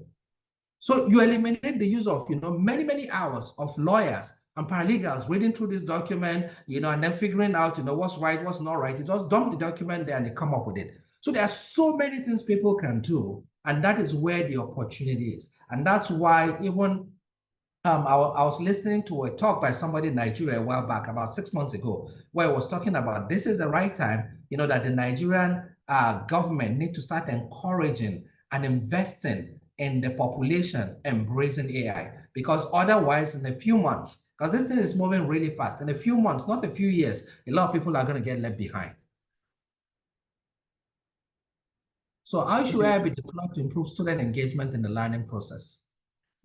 So you eliminate the use of, many, many hours of lawyers and paralegals reading through this document, and then figuring out, what's right, what's not right. You just dump the document there and they come up with it. So there are so many things people can do. And that is where the opportunity is. And that's why even I was listening to a talk by somebody in Nigeria a while back, about 6 months ago, where it was talking about this is the right time, that the Nigerian government need to start encouraging and investing in the population embracing AI. Because otherwise, in a few months, because this thing is moving really fast, in a few months, not a few years, a lot of people are going to get left behind. So how should AI be deployed to improve student engagement in the learning process?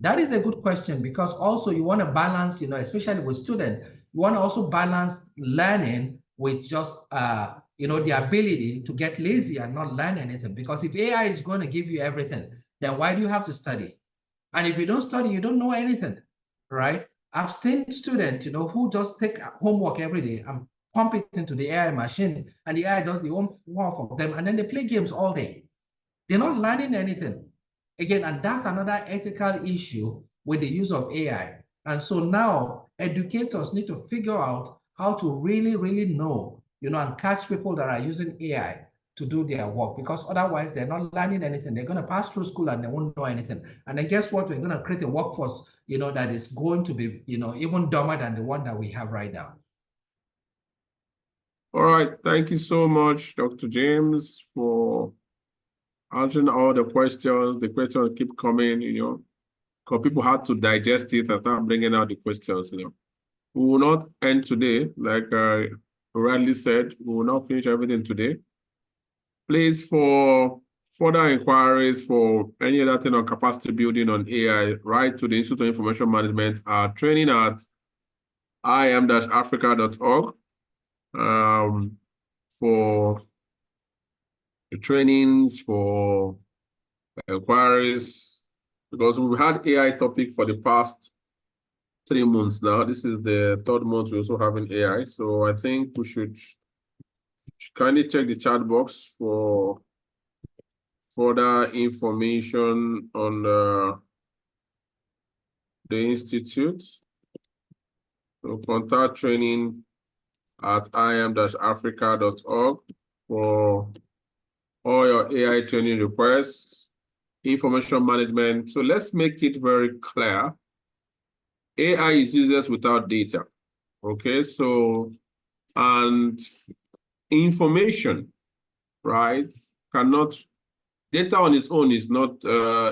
That is a good question, because also you want to balance, especially with students, you want to also balance learning with just, the ability to get lazy and not learn anything. Because if AI is going to give you everything, then why do you have to study? And if you don't study, you don't know anything, right? I've seen students, who just take homework every day and pump it into the AI machine, and the AI does the homework for them, and then they play games all day. They're not learning anything. Again, and that's another ethical issue with the use of AI. And so now educators need to figure out how to really, really know, and catch people that are using AI to do their work, because otherwise they're not learning anything. They're going to pass through school and they won't know anything. And then guess what? We're going to create a workforce, that is going to be, even dumber than the one that we have right now. All right. Thank you so much, Dr. James, for answering all the questions. The questions keep coming, because people had to digest it and start bringing out the questions, We will not end today, like I rightly said, we will not finish everything today. Please, for further inquiries, for any other thing on capacity building on AI, write to the Institute of Information Management, training at IIM-Africa.org for the trainings, for inquiries, because we've had AI topic for the past 3 months now. This is the 3rd month we're also having AI. So I think we should kindly check the chat box for further information on the Institute. So contact training at IIM-Africa.org for all your AI training requests, information management. So let's make it very clear. AI is useless without data. Okay, so, and information, right, data on its own is not,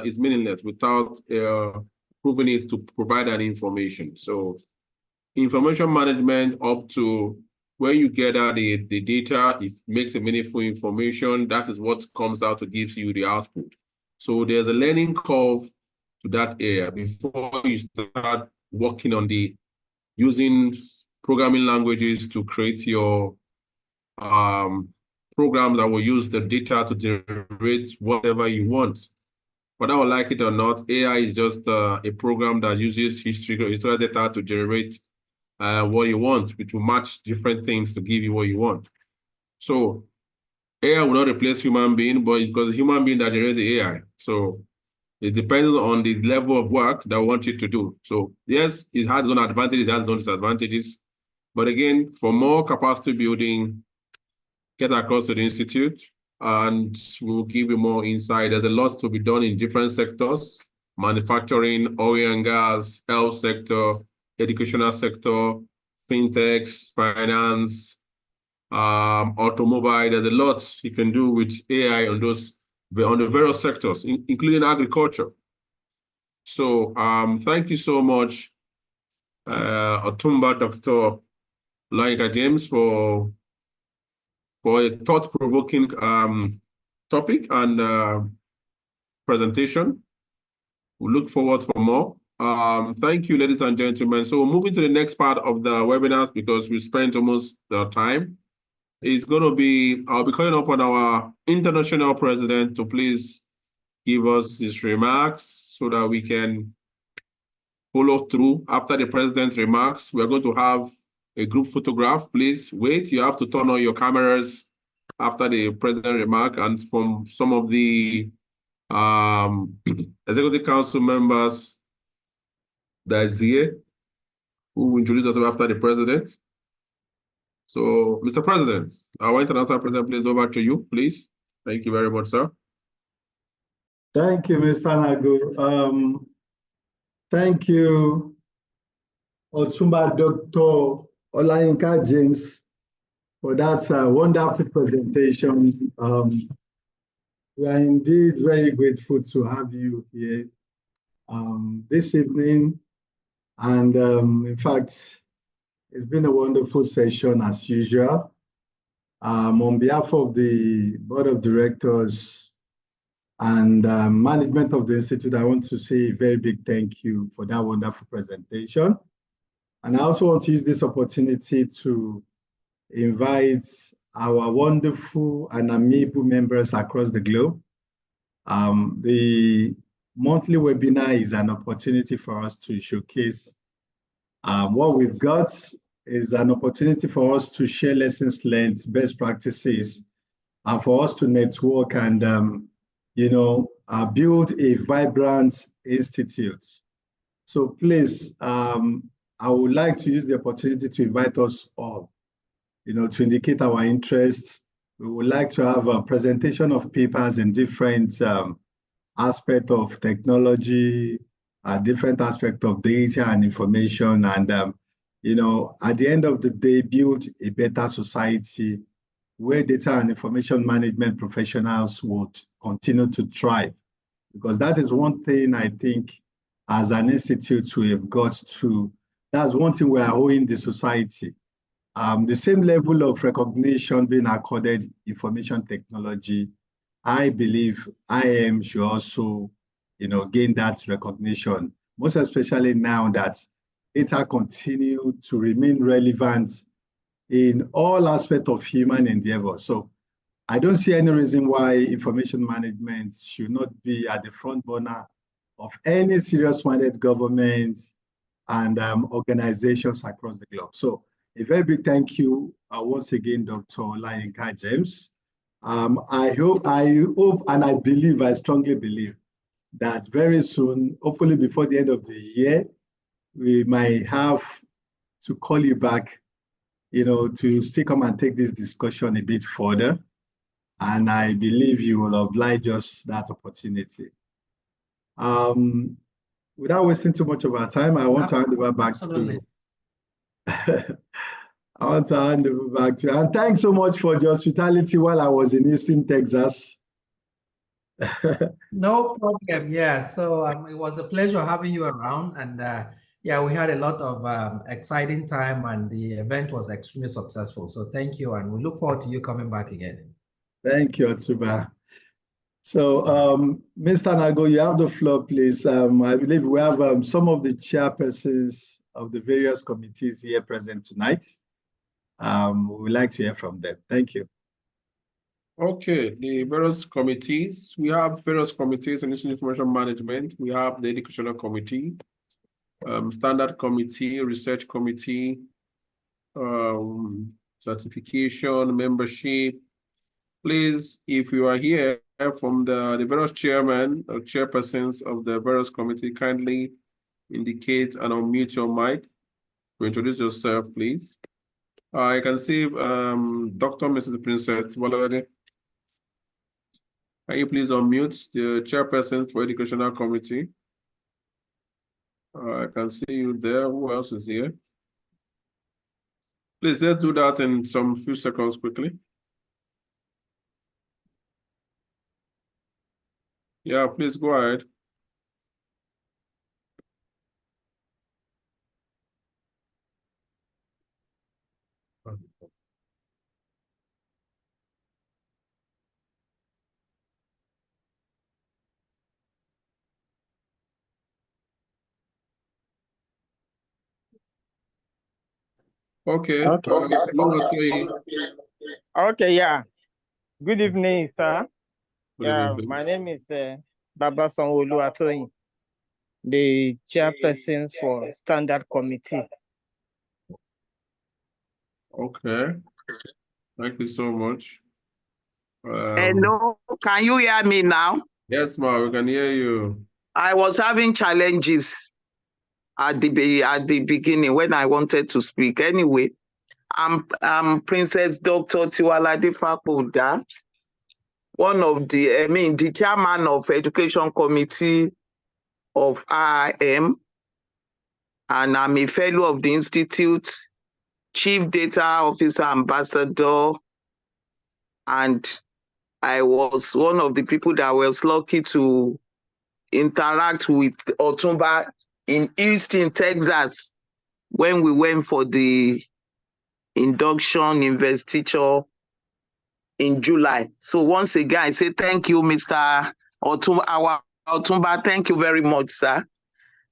is meaningless without proving it to provide that information. So information management up to where you gather the data, it makes a meaningful information. That is what comes out to gives you the output. So there's a learning curve to that area before you start working on using programming languages to create your programs that will use the data to generate whatever you want. Whether I like it or not, AI is just a program that uses historical data to generate what you want, which will match different things to give you what you want. So AI will not replace human being, but because human being that generates the AI. So it depends on the level of work that we want it to do. So yes, it has its own advantages, it has its own disadvantages. But again, for more capacity building, get across to the Institute and we'll give you more insight. There's a lot to be done in different sectors: manufacturing, oil and gas, health sector, educational sector, fintechs, finance, automobile. There's a lot you can do with AI on the various sectors, including agriculture. So thank you so much, Otumba Dr. Laika James, for a thought-provoking topic and presentation. We look forward for more. Thank you, ladies and gentlemen. So moving to the next part of the webinar, because we spent almost the time. It's going to be, I'll be calling upon our international president to please give us his remarks so that we can follow through. After the president's remarks, we're going to have a group photograph. Please wait. You have to turn on your cameras after the president's remark, and from some of the executive council members that is here, who will introduce us after the president. So, Mr. President, our international president, please, over to you, please. Thank you very much, sir. Thank you, Mr. Nagu. Thank you, Otumba Dr. Olayinka James, for that wonderful presentation. We are indeed very grateful to have you here this evening. And in fact, it's been a wonderful session as usual. On behalf of the Board of Directors and management of the Institute, I want to say a very big thank you for that wonderful presentation. And I also want to use this opportunity to invite our wonderful and amiable members across the globe. The monthly webinar is an opportunity for us to showcase what we've got, is an opportunity for us to share lessons learned, best practices, and for us to network and build a vibrant institute. So please, I would like to use the opportunity to invite us all, to indicate our interest. We would like to have a presentation of papers in different aspects of technology, different aspects of data and information, and at the end of the day, build a better society where data and information management professionals would continue to thrive. Because that is one thing I think as an institute we have got to, that's one thing we are owing the society. The same level of recognition being accorded information technology, I believe IIM should also, gain that recognition, most especially now that data continue to remain relevant in all aspects of human endeavor. So I don't see any reason why information management should not be at the front burner of any serious-minded government and organizations across the globe. So a very big thank you once again, Dr. Olayinka James. I hope and I believe, I strongly believe that very soon, hopefully before the end of the year, we might have to call you back, to still come and take this discussion a bit further. And I believe you will oblige us that opportunity. Without wasting too much of our time, I want to hand over back to I want to hand over back to you. And thanks so much for the hospitality while I was in Houston, Texas. No problem. Yeah. So it was a pleasure having you around. And yeah, we had a lot of exciting time and the event was extremely successful. So thank you. And we look forward to you coming back again. Thank you, Otsuba. So, Mr. Nago, you have the floor, please. I believe we have some of the chairpersons of the various committees here present tonight. We would like to hear from them. Thank you. Okay, the various committees. We have various committees in information management. We have the educational committee, standard committee, research committee, certification, membership. Please, if you are here from the various chairmen or chairpersons of the various committee, kindly indicate and unmute your mic to introduce yourself, please. I can see Dr. Mrs. Princess Walade. Can you please unmute the chairperson for educational committee? I can see you there. Who else is here? Please, let's do that in some few seconds quickly. Yeah, please go ahead. Okay. Okay, yeah. Good evening, sir. Good My name is Baba Sanwo-Olu Atoyin, the chairperson for Standard Committee. Okay. Thank you so much. Hello, can you hear me now? Yes, ma, we can hear you. I was having challenges at the beginning when I wanted to speak. Anyway, I'm Princess Dr. Tiwalade Fakoda, one of the chairman of Education Committee of IIM, and I'm a fellow of the Institute, Chief Data Officer Ambassador, and I was one of the people that was lucky to interact with Otumba in Houston, Texas, when we went for the induction investiture in July. So once again, I say thank you, Mr. Otumba. Thank you very much, sir.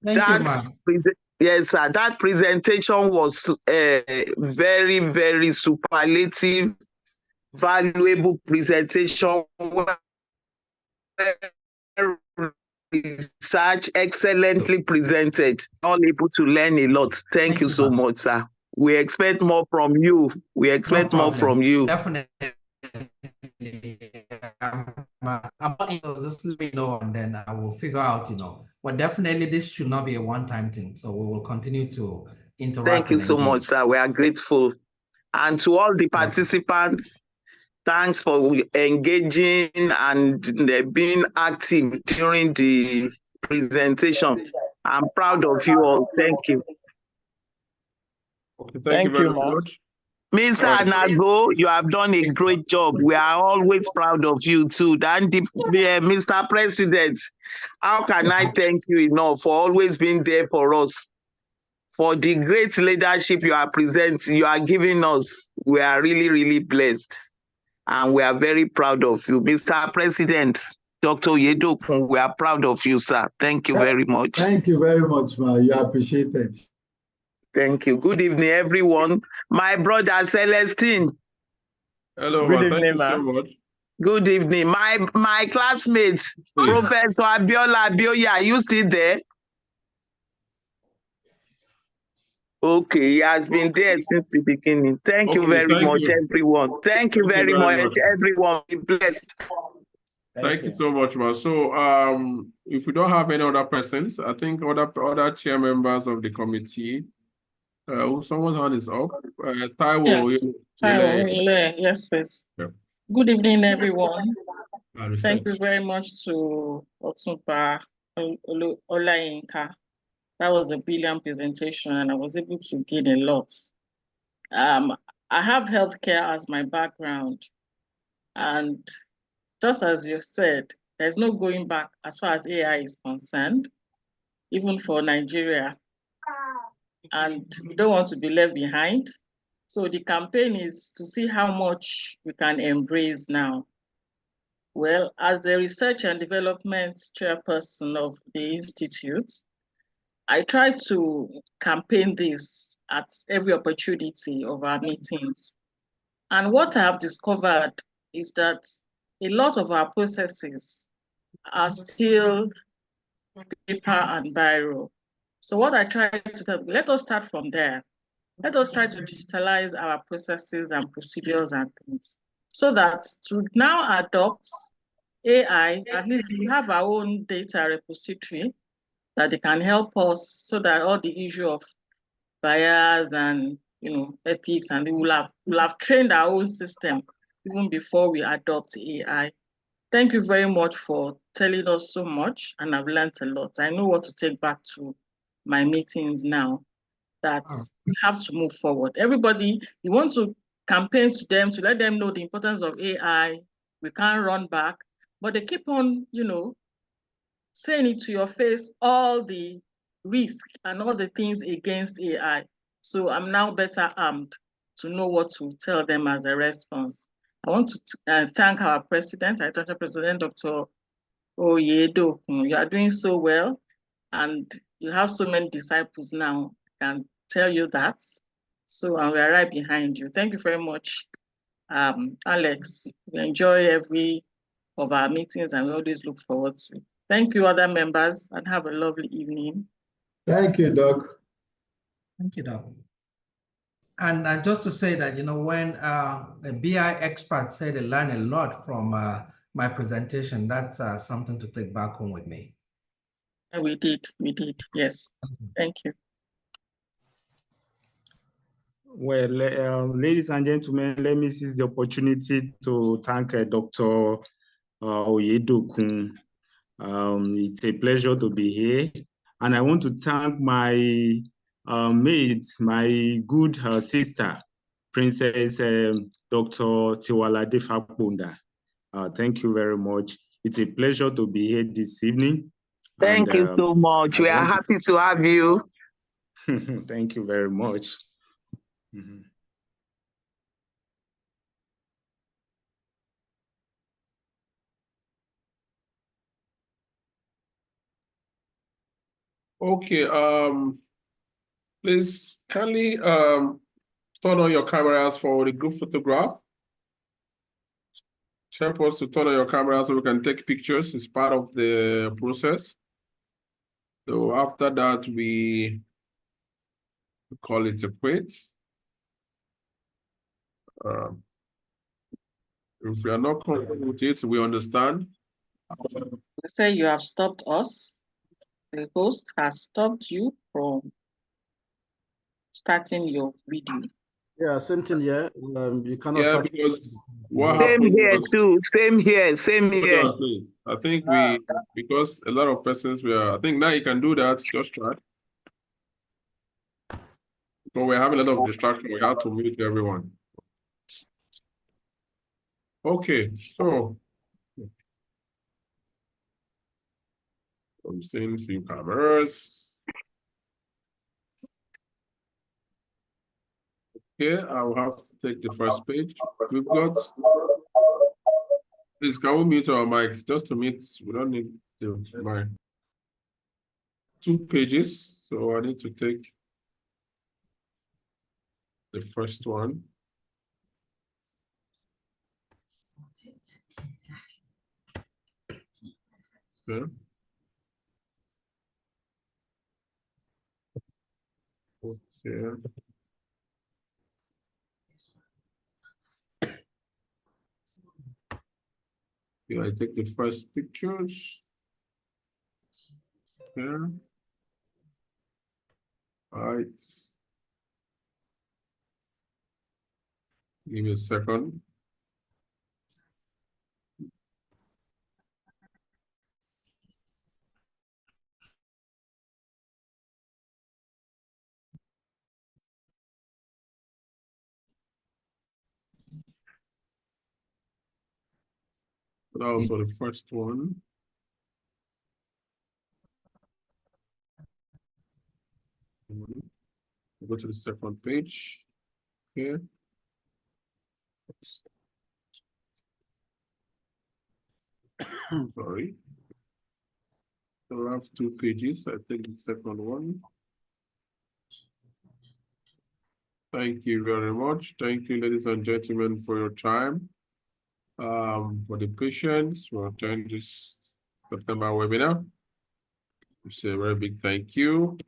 Thank you, ma'am. Yes, sir. That presentation was very, very superlative, valuable presentation. Research excellently presented, all able to learn a lot. Thank you so much, sir. We expect more from you. We expect more from you. Definitely. I'm not, just let me know, and then I will figure out, but definitely this should not be a one-time thing. So we will continue to interact. Thank you and so much, engage. sir. We are grateful. And to all the participants, thanks for engaging and being active during the presentation. I'm proud of you all. Thank you. Okay, thank you very much. Mr. Anago, you have done a great job. We are always proud of you too. And Mr. President, how can I thank you enough for always being there for us? For the great leadership you are giving us. We are really, really blessed. And we are very proud of you. Mr. President, Dr. Yedokun, we are proud of you, sir. Thank you very much. Thank you very much, ma. You appreciate it. Thank you. Good evening, everyone. My brother Celestine. Hello, Good thank evening, you so much. Good evening. My classmates, Professor Abiola Abioya, are you still there? Okay, he has been there since the beginning. Thank you very much, everyone. Thank you very much, everyone. Be blessed. Thank you so much, ma. So, if we don't have any other persons, I think other chair members of the committee, someone's hand is up. Taiwo. Yes, Taiwo, yes, please. Yeah. Good evening, everyone. Thank you very much to Otunba Olayinka. That was a brilliant presentation, and I was able to gain a lot. I have healthcare as my background, and just as you said, there's no going back as far as AI is concerned, even for Nigeria. And we don't want to be left behind. So the campaign is to see how much we can embrace now. Well, as the research and development chairperson of the Institute, I try to campaign this at every opportunity of our meetings. And what I have discovered is that a lot of our processes are still paper and biro. So what I try to tell, let us start from there. Let us try to digitalize our processes and procedures and things so that to now adopt AI, at least we have our own data repository that they can help us so that all the issue of bias and ethics, and we'll have trained our own system even before we adopt AI. Thank you very much for telling us so much, and I've learned a lot. I know what to take back to my meetings now, that we have to move forward. Everybody, you want to campaign to them, to let them know the importance of AI. We can't run back, but they keep on, saying it to your face, all the risk and all the things against AI. So I'm now better armed to know what to tell them as a response. I want to thank our president, our President, Dr. Oyedo. You are doing so well, and you have so many disciples now. I can tell you that. So we are right behind you. Thank you very much, Alex. We enjoy every of our meetings, and we always look forward to it. Thank you, other members, and have a lovely evening. Thank you, Doc. Thank you, Doc. And just to say that, when a BI expert said they learned a lot from my presentation, that's something to take back home with me. We did, yes. Thank you. Well, ladies and gentlemen, let me seize the opportunity to thank Dr. Oyedokun. It's a pleasure to be here. And I want to thank my maid, my good sister, Princess Dr. Tiwalade Fakbonda. Thank you very much. It's a pleasure to be here this evening. Thank you so much. We are happy to have you. Thank you very much. Okay, please kindly turn on your cameras for the group photograph. Help us to turn on your camera so we can take pictures. It's part of the process. So after that, we call it a quit. If we are not comfortable with it, we understand. They say you have stopped us. The host has stopped you from starting your video. Yeah, same thing here. You cannot Yeah, start. because what Same happened here was, too. Same here. Same here. I think because a lot of persons were, I think now you can do that, just try. But we're having a lot of distraction. We have to mute everyone. Okay, so I'm seeing few cameras. Okay, I will have to take the first page. We've got, please can we mute our mics just to mute? We don't need the mic. 2 pages, so I need to take the first one. Okay. Okay. I take the first pictures. Okay. All right. Give me a second. That was for the first one. Go to the second page. Okay. Sorry. So I have 2 pages. I take the second one. Thank you very much. Thank you, ladies and gentlemen, for your time. For the patience, we'll attend this September webinar. It's a very big thank you.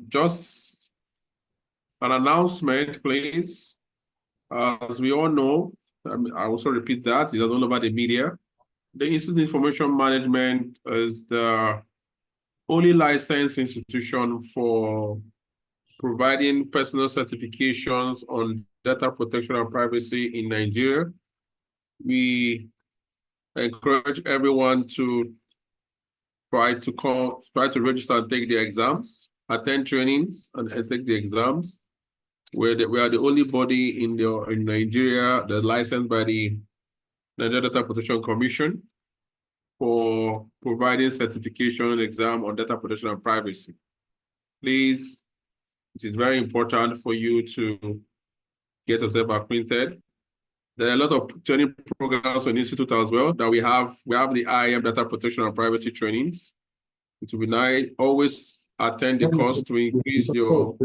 Just an announcement, please. As we all know, I also repeat that, it's all over the media. The Institute of Information Management is the only licensed institution for providing personal certifications on data protection and privacy in Nigeria. We encourage everyone to try to register and take the exams, attend trainings and take the exams. We are the only body in Nigeria that's licensed by the Nigeria Data Protection Commission for providing certification exam on data protection and privacy. Please, it is very important for you to get yourself acquainted. There are a lot of training programs on the Institute as well that we have. We have the IIM Data Protection and Privacy trainings. It will be nice. Always attend the course to increase your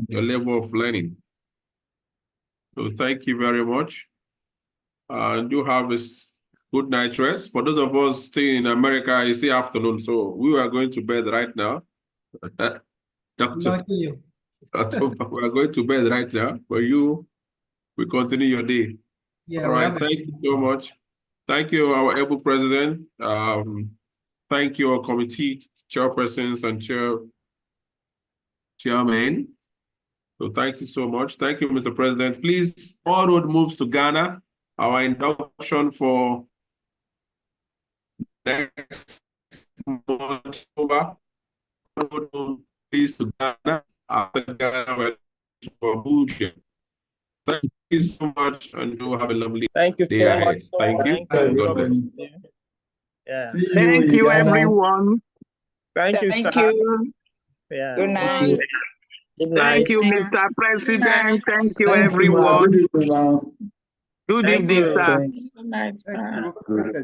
level of learning. So thank you very much. Do have a good night rest. For those of us staying in America, it's the afternoon, so we are going to bed right now. Lucky you. We are going to bed right now, but you will continue your day. Yeah, all right, thank you so much. Thank you, our able president. Thank you, our committee chairpersons and chairmen. So thank you so much. Thank you, Mr. President. Please, all road moves to Ghana. Our induction for next month over. Please to Ghana. After Ghana, to Abuja. Thank you so much, and do have a lovely Thank you day so ahead. much. Thank you. Thank you. God bless. Yeah. Thank you, everyone. Thank you, Thank sir. you. Yeah. Good night. Good night. Thank you, Mr. President. Thank you, Thank you, ma. everyone. Good Good Thank evening, you. sir. Good night, sir. evening.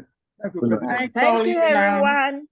Hi, Thank you, Paulina. everyone.